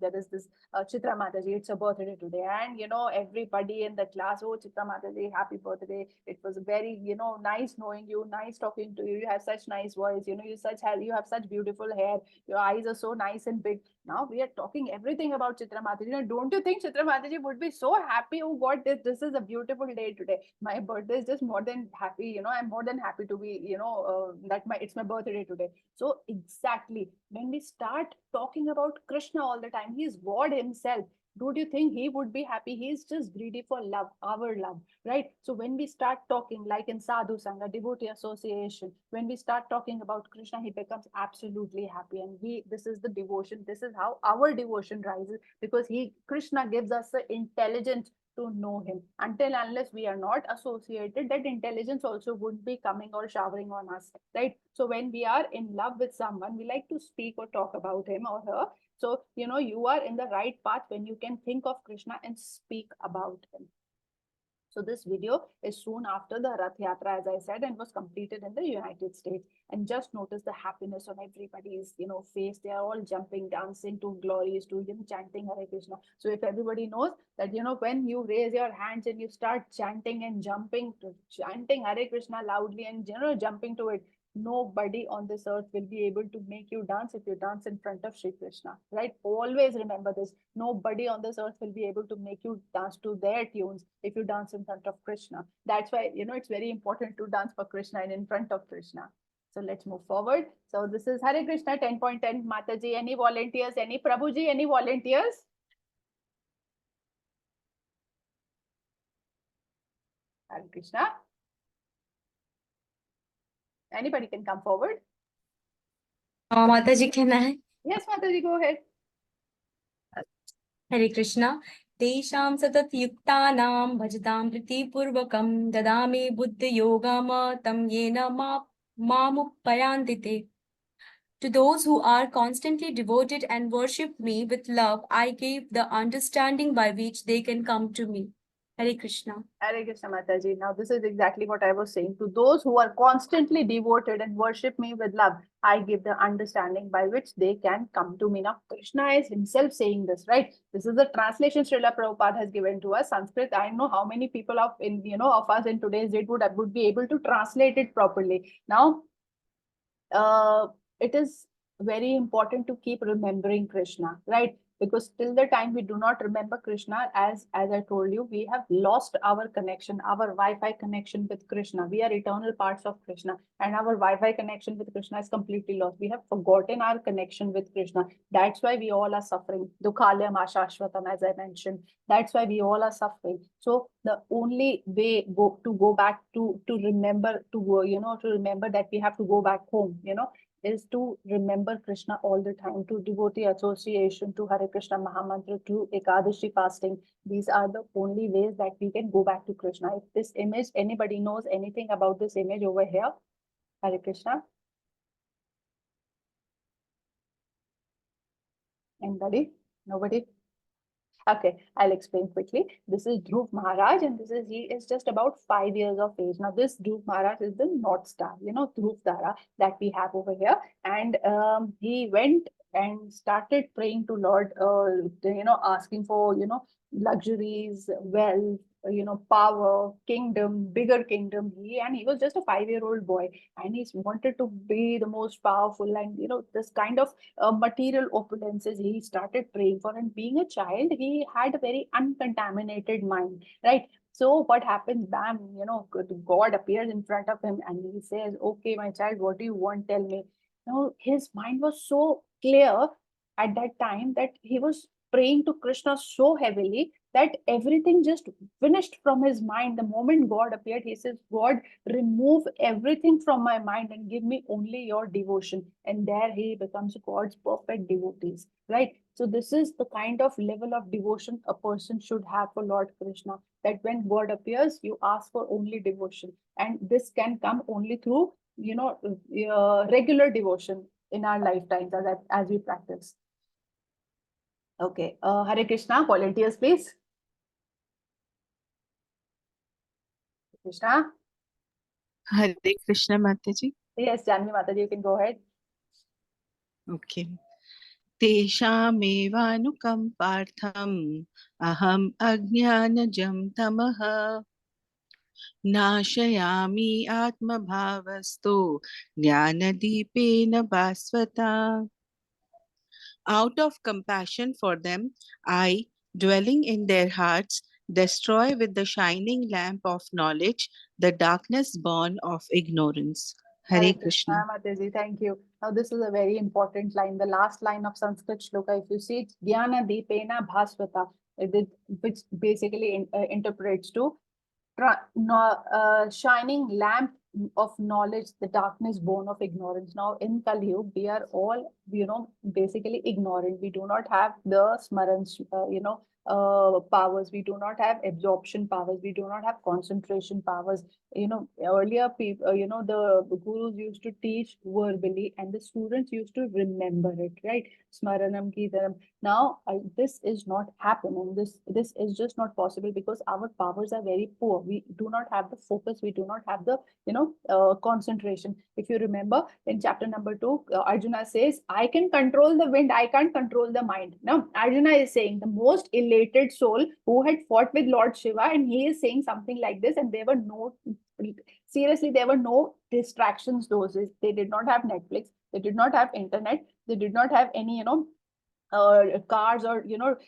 there is this Chitra Mataji, it's her birthday today, and everybody in the class, oh Chitra Mataji, happy birthday! It was very nice knowing you, nice talking to you. You have such nice voice. You have such beautiful hair. Your eyes are so nice and big. Now we are talking everything about Chitra Mataji. Don't you think Chitra Mataji would be so happy? Oh God, this is a beautiful day today. My birthday is just more than happy. I'm more than happy to be, it's my birthday today. So exactly, when we start talking about Krishna all the time, he is God himself. Don't you think he would be happy? He's just greedy for love, our love, right? So when we start talking, like in Sadhu Sangha, devotee association, when we start talking about Krishna, he becomes absolutely happy. And this is the devotion. This is how our devotion rises, because Krishna gives us the intelligence to know him. Until unless we are not associated, that intelligence also wouldn't be coming or showering on us, right? So when we are in love with someone, we like to speak or talk about him or her. So, you are in the right path when you can think of Krishna and speak about him. So this video is soon after the Rath Yatra, as I said, and was completed in the United States. And just notice the happiness on everybody's, face. They are all jumping, dancing to glories, to chanting Hare Krishna. So if everybody knows that, when you raise your hands and you start chanting and chanting Hare Krishna loudly and jumping to it, nobody on this earth will be able to make you dance if you dance in front of Shri Krishna, right? Always remember this. Nobody on this earth will be able to make you dance to their tunes if you dance in front of Krishna. That's why, it's very important to dance for Krishna and in front of Krishna. So let's move forward. So this is Hare Krishna 10.10. Mataji, any volunteers? Any Prabhuji, any volunteers? Hare Krishna. Anybody can come forward. Mataji, can I? Yes, Mataji, go ahead. Hare Krishna. Tesham satat yuktanam bhajtam priti purvakam dadami buddhi yogama tam yena mamupayantite. To those who are constantly devoted and worship me with love, I gave the understanding by which they can come to me. Hare Krishna. Hare Krishna, Mataji. Now, this is exactly what I was saying. To those who are constantly devoted and worship me with love, I give the understanding by which they can come to me. Now, Krishna is himself saying this, right? This is the translation Srila Prabhupada has given to us. Sanskrit, I know how many people of us in today's date would be able to translate it properly. Now, it is very important to keep remembering Krishna, right? Because till the time we do not remember Krishna, as I told you, we have lost our connection, our Wi-Fi connection with Krishna. We are eternal parts of Krishna, and our Wi-Fi connection with Krishna is completely lost. We have forgotten our connection with Krishna. That's why we all are suffering. Dukhalyam ashashvatam, as I mentioned. That's why we all are suffering. So the only way to go back to remember to remember that we have to go back home, is to remember Krishna all the time, to devotee association, to Hare Krishna Mahamantra, to Ekadashi fasting. These are the only ways that we can go back to Krishna. If this image, anybody knows anything about this image over here? Hare Krishna. Anybody? Nobody? Okay, I'll explain quickly. This is Dhruv Maharaj, and he is just about 5 years of age. Now, this Dhruv Maharaj is the North Star, Dhruv Tara that we have over here. And he went and started praying to Lord, asking for, luxuries, wealth, power, kingdom, bigger kingdom. He was just a 5-year-old boy, and he wanted to be the most powerful, and this kind of material opulences he started praying for. And being a child, he had a very uncontaminated mind, right? So what happens? Bam, God appears in front of him and he says, okay, my child, what do you want? Tell me. His mind was so clear at that time that he was praying to Krishna so heavily that everything just finished from his mind. The moment God appeared, he says, God, remove everything from my mind and give me only your devotion. And there he becomes God's perfect devotees, right? So this is the kind of level of devotion a person should have for Lord Krishna, that when God appears, you ask for only devotion. And this can come only through, regular devotion in our lifetimes as we practice. Okay, Hare Krishna, volunteers, please. Krishna. Hare Krishna Mataji. Yes, Janvi Mataji, you can go ahead. Okay. Teshamevanukampartham aham ajnanajam tamaha nashayami atmabhavasto jnanadipena basvata. Out of compassion for them, I, dwelling in their hearts, destroy with the shining lamp of knowledge the darkness born of ignorance. Hare Krishna. Mataji, thank you. Now, this is a very important line. The last line of Sanskrit shloka, if you see, Jnana Deepena Bhasvata, which basically interprets to shining lamp of knowledge, the darkness born of ignorance. Now, in Kali Yuga, we are all, basically ignorant. We do not have the smarans, powers. We do not have absorption powers. We do not have concentration powers. Earlier people, the gurus used to teach verbally and the students used to remember it, right? Smaranam Kirtanam. Now, this is not happening. This is just not possible because our powers are very poor. We do not have the focus. We do not have the, concentration. If you remember in chapter number 2, Arjuna says, I can control the wind. I can't control the mind. Now, Arjuna is saying the most elated soul who had fought with Lord Shiva, and he is saying something like this, and there were no distractions those days. They did not have Netflix. They did not have internet. They did not have any, cars or,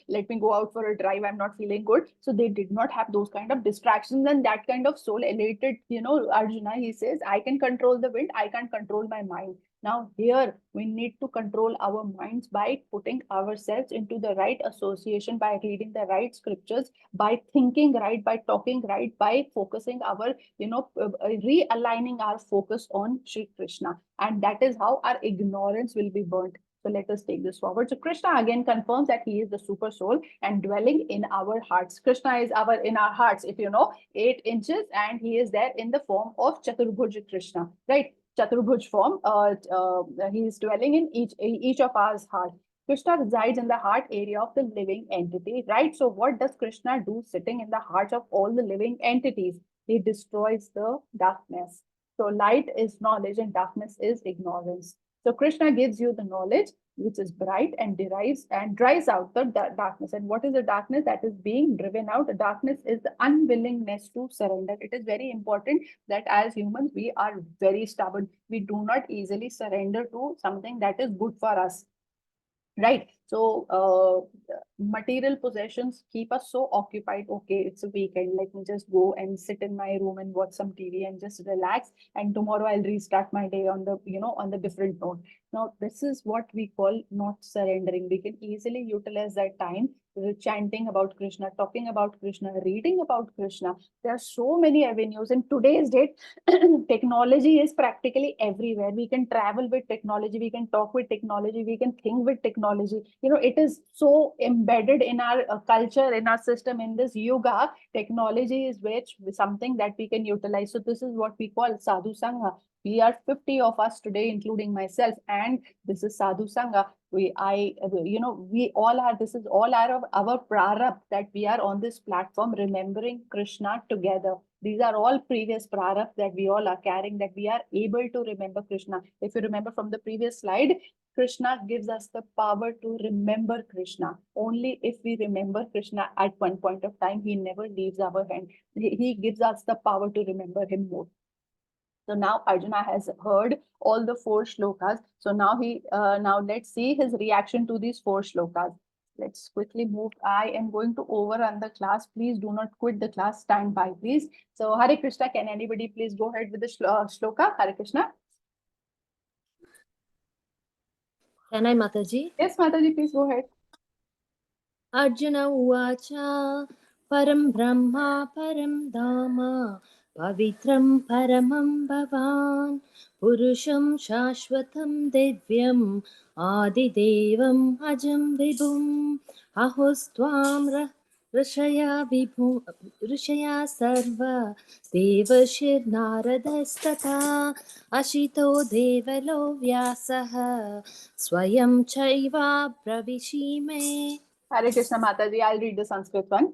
let me go out for a drive. I'm not feeling good. So they did not have those kind of distractions, and that kind of soul elated, Arjuna, he says, I can control the wind. I can't control my mind. Now here we need to control our minds by putting ourselves into the right association, by reading the right scriptures, by thinking right, by talking right, by focusing our, realigning our focus on Shri Krishna. And that is how our ignorance will be burnt. So let us take this forward. So Krishna again confirms that he is the super soul and dwelling in our hearts. Krishna is in our hearts, if you know, 8 inches, and he is there in the form of Chaturbhuj Krishna, right? Chaturbhuj form. He is dwelling in each of our hearts. Krishna resides in the heart area of the living entity, right? So what does Krishna do sitting in the hearts of all the living entities? He destroys the darkness. So light is knowledge and darkness is ignorance. So Krishna gives you the knowledge which is bright and drives out the darkness. And what is the darkness that is being driven out? The darkness is the unwillingness to surrender. It is very important that as humans, we are very stubborn. We do not easily surrender to something that is good for us. Right. So material possessions keep us so occupied. Okay, it's a weekend. Let me just go and sit in my room and watch some TV and just relax. And tomorrow I'll restart my day on the different note. Now, this is what we call not surrendering. We can easily utilize that time chanting about Krishna, talking about Krishna, reading about Krishna. There are so many avenues. In today's date, technology is practically everywhere. We can travel with technology, we can talk with technology, we can think with technology. It is so embedded in our culture, in our system, in this yuga. Technology is something that we can utilize. So this is what we call sadhu sangha. We are 50 of us today, including myself, and this is sadhu sangha. We all are, this is all our prarabdha that we are on this platform remembering Krishna together. These are all previous prarabdha that we all are carrying, that we are able to remember Krishna. If you remember from the previous slide, Krishna gives us the power to remember Krishna. Only if we remember Krishna at one point of time, he never leaves our hand. He gives us the power to remember him more. So now Arjuna has heard all the 4 shlokas. So now now let's see his reaction to these 4 shlokas. Let's quickly move. I am going to overrun the class. Please do not quit the class. Stand by, please. So Hare Krishna, can anybody please go ahead with the shloka? Hare Krishna. Can I, Mataji? Yes, Mataji, please go ahead. Arjun उवाच परं ब्रह्मा परं धाम पवित्रं परमं भवान् पुरुषं शाश्वतं दिव्यम् आदिदेवम् अजं विभुम् अहोस्त्वां ऋषया सर्व देवशिर्नारदस्तथा अशितो देवलो व्यासः स्वयं चैवाब्रवीषिमे. Hare Krishna Mataji, I'll read the Sanskrit one.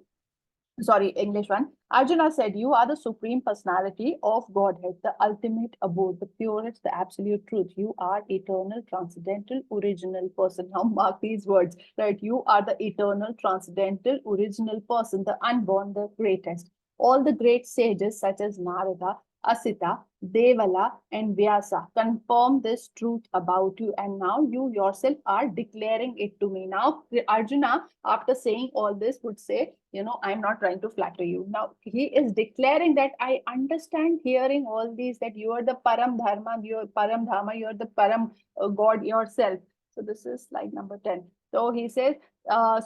Sorry, English one. Arjuna said, "You are the supreme personality of Godhead, the ultimate abode, the purest, the absolute truth. You are eternal, transcendental, original person." Now mark these words, right? You are the eternal, transcendental, original person, the unborn, the greatest. All the great sages such as Narada, Asita, Devala, and Vyasa confirm this truth about you, and now you yourself are declaring it to me. Now, Arjuna, after saying all this, would say, I'm not trying to flatter you. Now, he is declaring that I understand hearing all these, that you are the Param Dharma, you are Param Dharma, you are the Param God yourself. So, this is slide number 10. So, he says,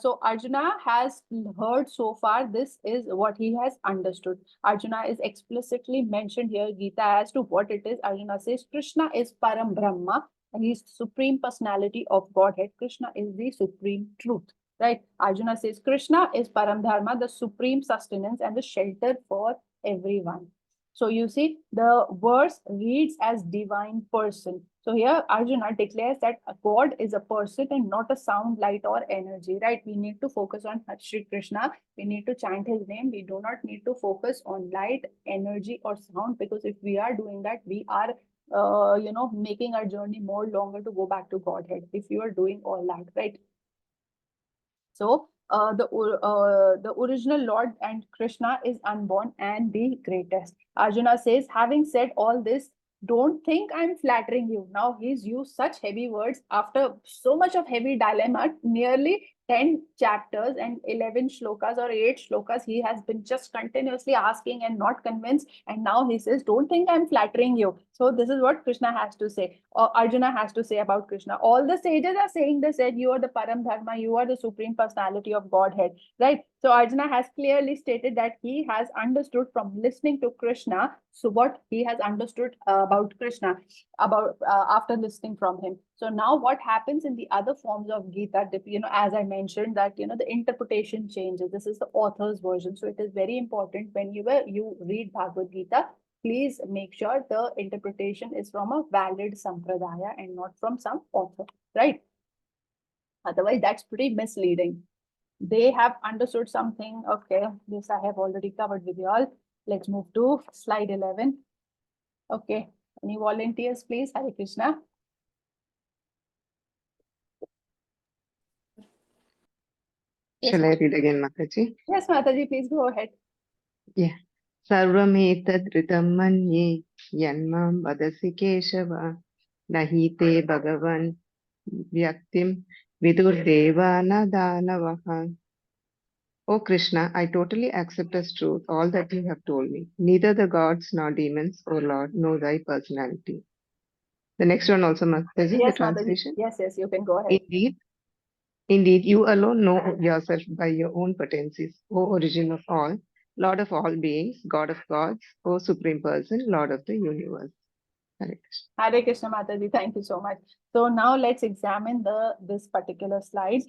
so Arjuna has heard so far, this is what he has understood. Arjuna is explicitly mentioned here, Gita, as to what it is. Arjuna says, Krishna is Param Brahma, and he is supreme personality of Godhead. Krishna is the supreme truth. Right? Arjuna says Krishna is Param Dharma, the supreme sustenance and the shelter for everyone. So you see, the verse reads as divine person. So here Arjuna declares that God is a person and not a sound, light, or energy. Right? We need to focus on Shri Krishna. We need to chant his name. We do not need to focus on light, energy, or sound, because if we are doing that, we are making our journey more longer to go back to Godhead. If you are doing all that, right? So the original Lord and Krishna is unborn and the greatest. Arjuna says, having said all this, don't think I'm flattering you. Now he's used such heavy words after so much of heavy dilemma, nearly 10 chapters and 11 shlokas or 8 shlokas. He has been just continuously asking and not convinced. And now he says, don't think I'm flattering you. So this is what Krishna has to say, or Arjuna has to say about Krishna. All the sages are saying this, said, you are the Param Dharma, you are the supreme personality of Godhead, right? So Arjuna has clearly stated that he has understood from listening to Krishna. So what he has understood about Krishna, about after listening from him. So now what happens in the other forms of Gita, as I mentioned that, the interpretation changes. This is the author's version. So it is very important when you read Bhagavad Gita, please make sure the interpretation is from a valid sampradaya and not from some author, right? Otherwise, that's pretty misleading. They have understood something. Okay, this I have already covered with you all. Let's move to slide 11. Okay, any volunteers, please? Hare Krishna. Shall I read again, Mataji? Yes, Mataji, please go ahead. Yeah. Sarvametad ritam manye yanmam vadasi keshava nahi te bhagavan vyaktim vidur devana danavaha. O Krishna, I totally accept as truth all that you have told me. Neither the gods nor demons, O Lord, know thy personality. The next one also, Mataji, Yes, the translation. Mataji. Yes, you can go ahead. Indeed, you alone know yourself by your own potencies, O origin of all, Lord of all beings, God of gods, O supreme person, Lord of the universe. Hare Krishna. Hare Krishna Mataji, thank you so much. So now let's examine this particular slide.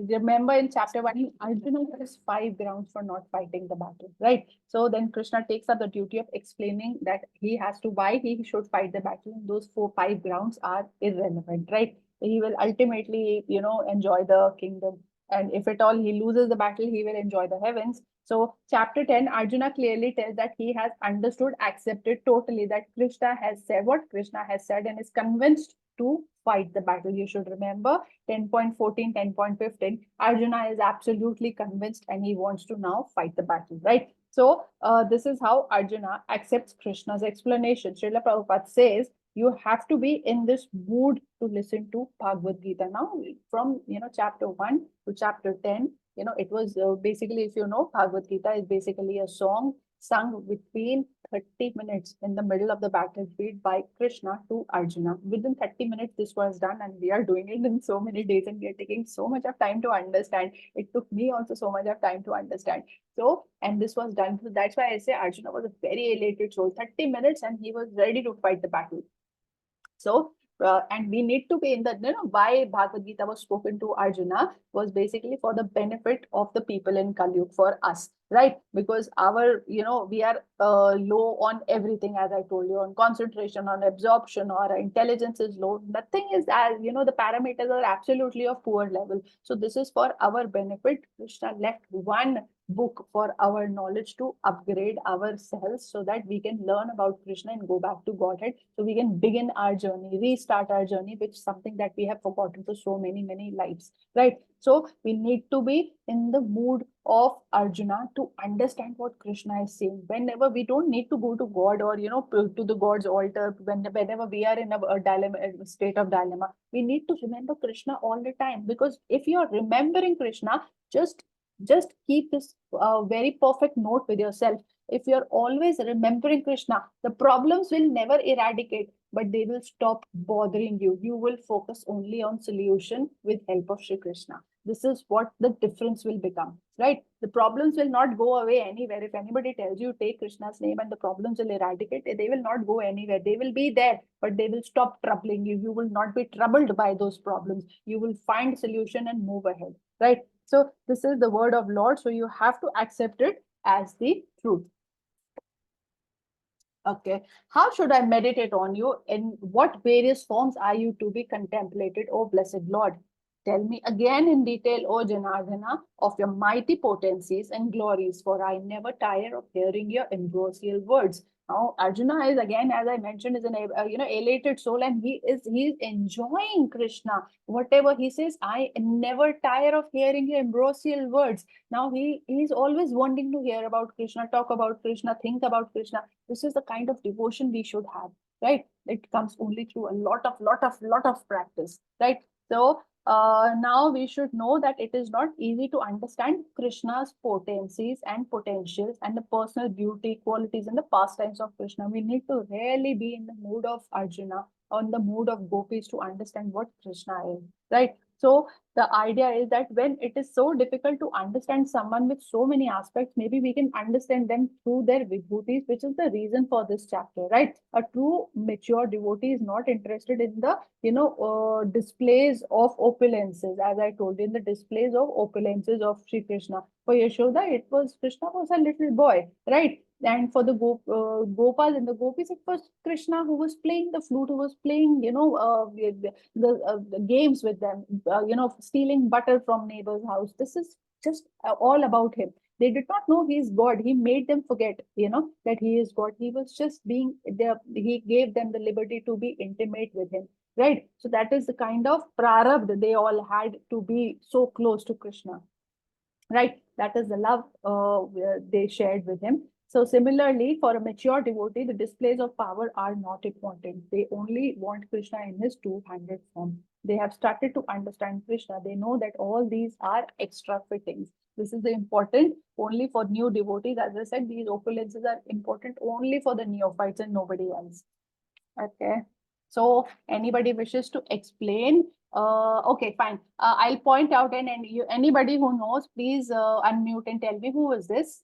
Remember in chapter 1, Arjuna has 5 grounds for not fighting the battle, right? So then Krishna takes up the duty of explaining that why he should fight the battle. Those 5 grounds are irrelevant, right? He will ultimately, enjoy the kingdom. And if at all he loses the battle, he will enjoy the heavens. So chapter 10, Arjuna clearly tells that he has understood, accepted totally that Krishna has said what Krishna has said and is convinced to fight the battle. You should remember 10.14, 10.15. Arjuna is absolutely convinced and he wants to now fight the battle, right? So this is how Arjuna accepts Krishna's explanation. Srila Prabhupada says, you have to be in this mood to listen to Bhagavad Gita. Now, from chapter 1 to chapter 10, it was basically, if you know, Bhagavad Gita is basically a song sung between 30 minutes in the middle of the battlefield by Krishna to Arjuna. Within 30 minutes, this was done, and we are doing it in so many days, and we are taking so much of time to understand. It took me also so much of time to understand. So, and this was done. So that's why I say Arjuna was a very elated soul. 30 minutes, and he was ready to fight the battle. So, and we need to be in the, why Bhagavad Gita was spoken to Arjuna was basically for the benefit of the people in Kali Yuga, for us, right? Because our, we are low on everything, as I told you, on concentration, on absorption, or our intelligence is low. Nothing is as, the parameters are absolutely of poor level. So this is for our benefit. Krishna left one book for our knowledge to upgrade ourselves so that we can learn about Krishna and go back to Godhead. So we can begin our journey, restart our journey, which is something that we have forgotten for so many, many lives, right? So we need to be in the mood of Arjuna to understand what Krishna is saying. Whenever we don't need to go to God or, to the God's altar, whenever we are in a dilemma, a state of dilemma, we need to remember Krishna all the time. Because if you are remembering Krishna, just keep this very perfect note with yourself. If you're always remembering Krishna, the problems will never eradicate, but they will stop bothering you. You will focus only on solution with help of Shri Krishna. This is what the difference will become, right? The problems will not go away anywhere. If anybody tells you take Krishna's name and the problems will eradicate, they will not go anywhere. They will be there, but they will stop troubling you. You will not be troubled by those problems. You will find solution and move ahead, right? So this is the word of Lord. So you have to accept it as the truth. Okay. How should I meditate on you? In what various forms are you to be contemplated, O blessed Lord? Tell me again in detail, O Janardana, of your mighty potencies and glories, for I never tire of hearing your ambrosial words. Now, Arjuna is, again, as I mentioned, is an elated soul, and he's enjoying Krishna. Whatever he says, I never tire of hearing your ambrosial words. Now he's always wanting to hear about Krishna, talk about Krishna, think about Krishna. This is the kind of devotion we should have, right? It comes only through a lot of practice, right? So now we should know that it is not easy to understand Krishna's potencies and potentials and the personal beauty, qualities, and the pastimes of Krishna. We need to really be in the mood of Arjuna, on the mood of gopis, to understand what Krishna is, right? So the idea is that when it is so difficult to understand someone with so many aspects, maybe we can understand them through their vibhutis, which is the reason for this chapter, right? A true mature devotee is not interested in the, displays of opulences, as I told you, in the displays of opulences of Sri Krishna. For Yashoda, Krishna was a little boy, right? And for the Gopas and the Gopis, it was Krishna who was playing the flute, who was playing, the games with them, stealing butter from neighbor's house. This is just all about him. They did not know he is God. He made them forget, that he is God. He was just being there. He gave them the liberty to be intimate with him, right? So that is the kind of prarabdha they all had to be so close to Krishna, right? That is the love they shared with him. So similarly, for a mature devotee, the displays of power are not important. They only want Krishna in his two-handed form. They have started to understand Krishna. They know that all these are extra fittings. This is the important only for new devotees. As I said, these opulences are important only for the neophytes and nobody else. Okay. So anybody wishes to explain? Okay, fine. I'll point out, and anybody who knows, please unmute and tell me who is this.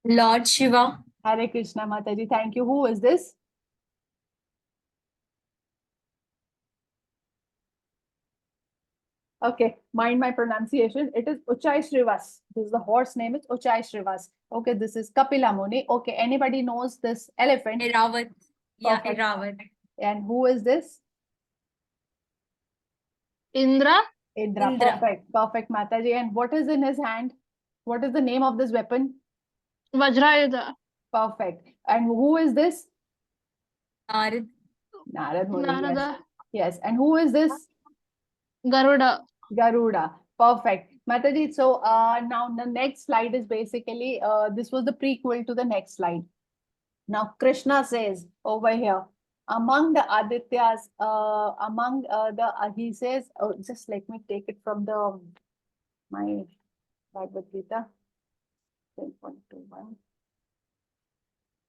Lord Shiva. Hare Krishna Mataji, thank you. Who is this? Okay, mind my pronunciation. It is Uchai Shrivas. This is the horse name. It's Uchai Shrivas. Okay, this is Kapila Muni. Okay, anybody knows this elephant? Eravat. Yeah, Perfect. Eravat. And who is this? Indra. Indra. Indra. Perfect, Mataji. And what is in his hand? What is the name of this weapon? Vajrayudha. Perfect. And who is this? Narad. Narad Muni. Yes. Narada. Yes. And who is this? Garuda. Garuda. Perfect. Mataji, so now the next slide is basically, this was the prequel to the next slide. Now Krishna says over here, among the Adityas, he says, just let me take it from my Bhagavad Gita. 10.2. 1.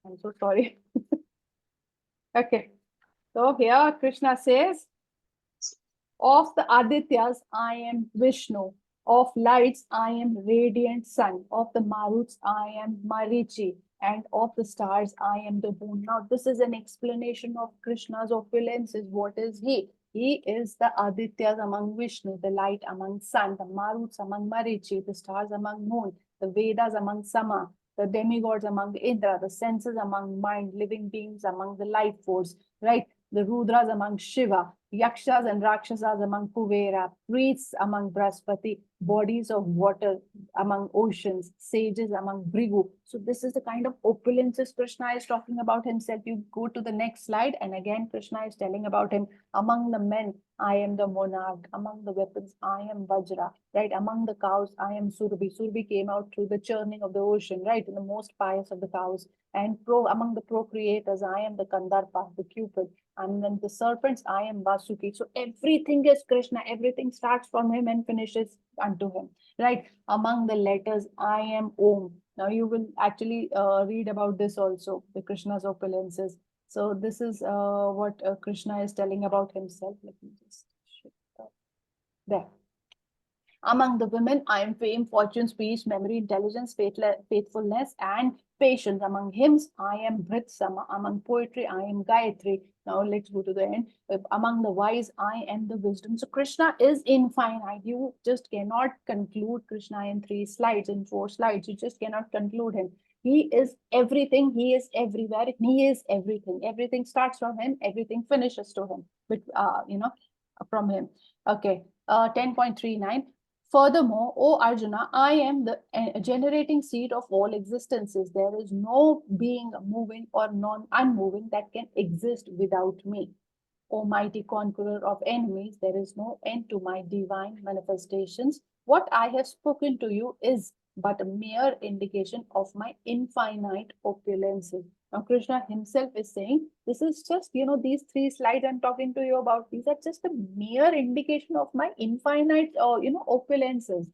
I'm so sorry. Okay. So here Krishna says, of the Adityas, I am Vishnu. Of lights, I am radiant sun. Of the Maruts, I am Marichi. And of the stars, I am the moon. Now, this is an explanation of Krishna's opulences. What is he? He is the Adityas among Vishnu, the light among sun, the Maruts among Marichi, the stars among moon, the Vedas among Sama, the demigods among Indra, the senses among mind, living beings among the life force, right? The Rudras among Shiva, Yakshas and Rakshasas among Kuvera, priests among Brahaspati, bodies of water among oceans, sages among Brigu. So this is the kind of opulences Krishna is talking about himself. You go to the next slide, and again Krishna is telling about him. Among the men, I am the monarch. Among the weapons, I am Vajra. Right? Among the cows, I am Surabhi. Surabhi came out through the churning of the ocean, right? In the most pious of the cows. And among the procreators, I am the Kandarpa, the Cupid. And then the serpents, I am Vasuki. So everything is Krishna. Everything starts from him and finishes unto him, right? Among the letters, I am Om. Now you will actually read about this also, the Krishna's opulences. So this is what Krishna is telling about himself. Let me just shift there. Among the women, I am fame, fortune, speech, memory, intelligence, faithfulness, and patience. Among hymns, I am Britsama. Among poetry, I am Gayatri. Now let's go to the end. Among the wise, I am the wisdom. So Krishna is infinite. You just cannot conclude Krishna in 3 slides, in 4 slides. You just cannot conclude him. He is everything. He is everywhere. He is everything. Everything starts from him. Everything finishes to him. But from him. Okay. 10.39. Furthermore, O Arjuna, I am the generating seed of all existences. There is no being moving or non-unmoving that can exist without me. O mighty conqueror of enemies, there is no end to my divine manifestations. What I have spoken to you is but a mere indication of my infinite opulences. Now, Krishna himself is saying, this is just, these 3 slides I'm talking to you about, these are just a mere indication of my infinite, opulences.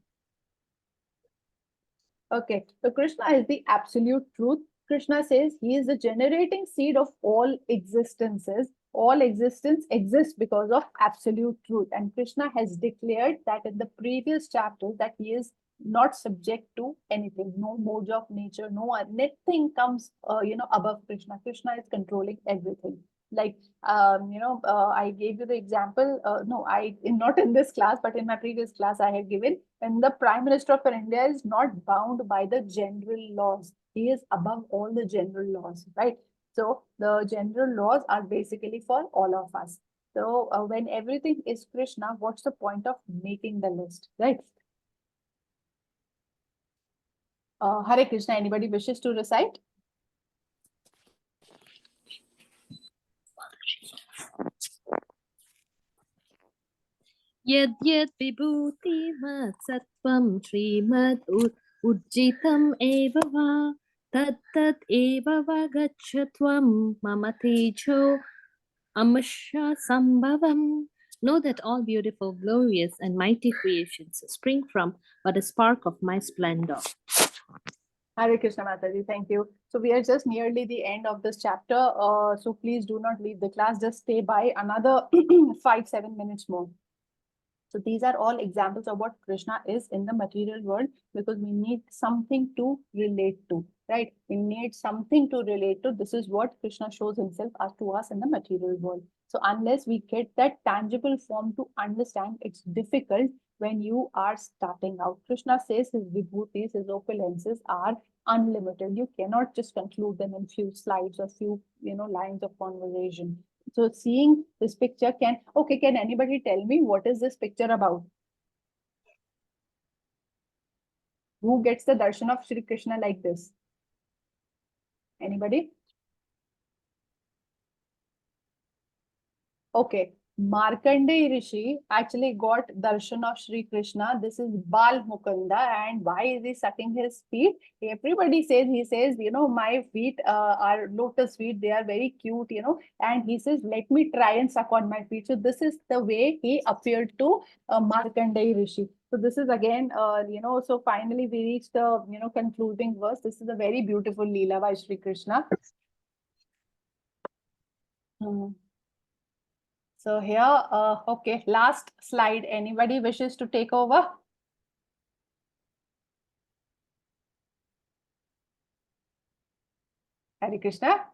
Okay, so Krishna is the absolute truth. Krishna says he is the generating seed of all existences. All existence exists because of absolute truth. And Krishna has declared that in the previous chapter that he is not subject to anything, no modes of nature, nothing comes, above Krishna. Krishna is controlling everything. Like, I gave you the example, not in this class, but in my previous class I had given, and the Prime Minister of India is not bound by the general laws. He is above all the general laws, right? So the general laws are basically for all of us. So when everything is Krishna, what's the point of making the list, right? Hare Krishna, anybody wishes to recite? यद्यद् विभूतिमत् सत्त्वं श्रीमद् उज्जितम् एव वा तत्तत् एव वगच्छ त्वं मम तेजो अमृषा सम्भवम्. Know that all beautiful, glorious, and mighty creations spring from but a spark of my splendor. Hare Krishna Mataji, thank you. So we are just nearly the end of this chapter. So please do not leave the class. Just stay by another 5-7 minutes more. So these are all examples of what Krishna is in the material world, because we need something to relate to, right? We need something to relate to. This is what Krishna shows himself as to us in the material world. So unless we get that tangible form to understand, it's difficult when you are starting out. Krishna says his vibhutis, his opulences are unlimited. You cannot just conclude them in few slides or few, lines of conversation. So seeing this picture, can anybody tell me what is this picture about? Who gets the darshan of Shri Krishna like this? Anybody? Okay. Markandeya Rishi actually got darshan of Shri Krishna. This is Bal Mukunda. And why is he sucking his feet? Everybody says, he says, my feet are lotus feet. They are very cute, and he says, let me try and suck on my feet. So this is the way he appeared to Markandeya Rishi. So this is again, so finally we reach the, concluding verse. This is a very beautiful Leela by Shri Krishna. So here, okay, last slide. Anybody wishes to take over? Hare Krishna.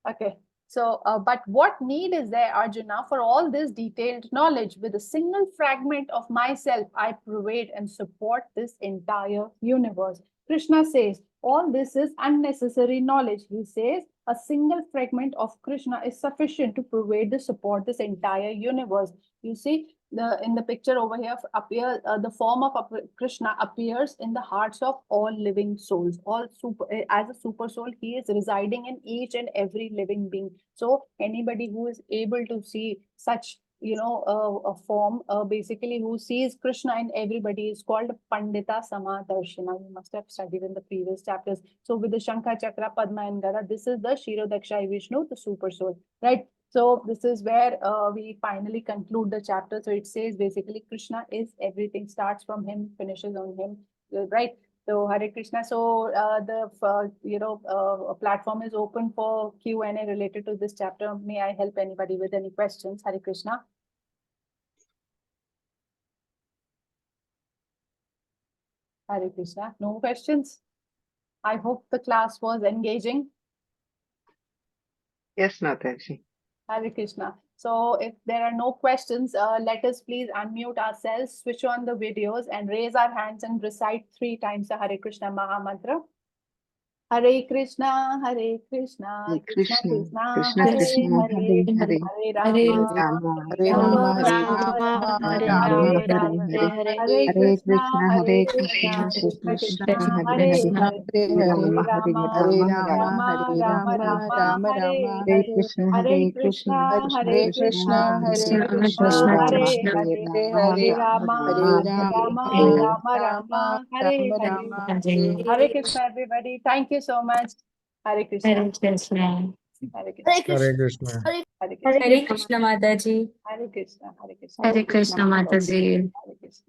Okay. So, but what need is there, Arjuna, for all this detailed knowledge? With a single fragment of myself, I pervade and support this entire universe. Krishna says, all this is unnecessary knowledge. He says, a single fragment of Krishna is sufficient to pervade the support this entire universe. You see, in the picture over here appear the form of Krishna appears in the hearts of all living souls. As a super soul, he is residing in each and every living being. So anybody who is able to see such a form, basically who sees Krishna in everybody, is called Pandita Samadarshana. You must have studied in the previous chapters. So with the Shankha, Chakra, Padma and Gada, this is the Kshirodakshayi Vishnu, the super soul, right? So this is where we finally conclude the chapter. So it says basically Krishna is everything, starts from him, finishes on him, right? So Hare Krishna. So the platform is open for Q&A related to this chapter. May I help anybody with any questions? Hare Krishna. Hare Krishna. No questions? I hope the class was engaging. Yes, Mataji. Hare Krishna. So if there are no questions, let us please unmute ourselves, switch on the videos and raise our hands and recite 3 times the Hare Krishna Maha Mantra. Hare Krishna, Hare Krishna, Hare Krishna Krishna, Krishna, Krishna Hare Krishna, Hare, Hare Hare Hare, Rama, Rama Rama Rama, Rama, Hare Hare Hare, Hare, Hare Hare Hare, Hare Hare Krishna, Hare Hare Krishna, Krishna, Krishna Krishna Krishna, Krishna, Hare Hare Hare, Hare, Hare Hare Rama, Rama, Hare Rama Rama, Rama Hare Hare Hare, Krishna, Hare Hare Krishna, Krishna, Krishna Hare Krishna, Krishna, Hare Krishna Hare, Krishna, Hare Hare Rama, Hare, Hare Hare Rama, Rama, Hare Rama Hare. Rama Rama, Hare Hare. Hare Krishna, everybody. Thank you so much. Hare Krishna. Hare Krishna. Hare Krishna. Hare Krishna. Hare Krishna. Hare Krishna Mataji. Hare Krishna. Hare Krishna. Hare Krishna Mataji. Hare Krishna.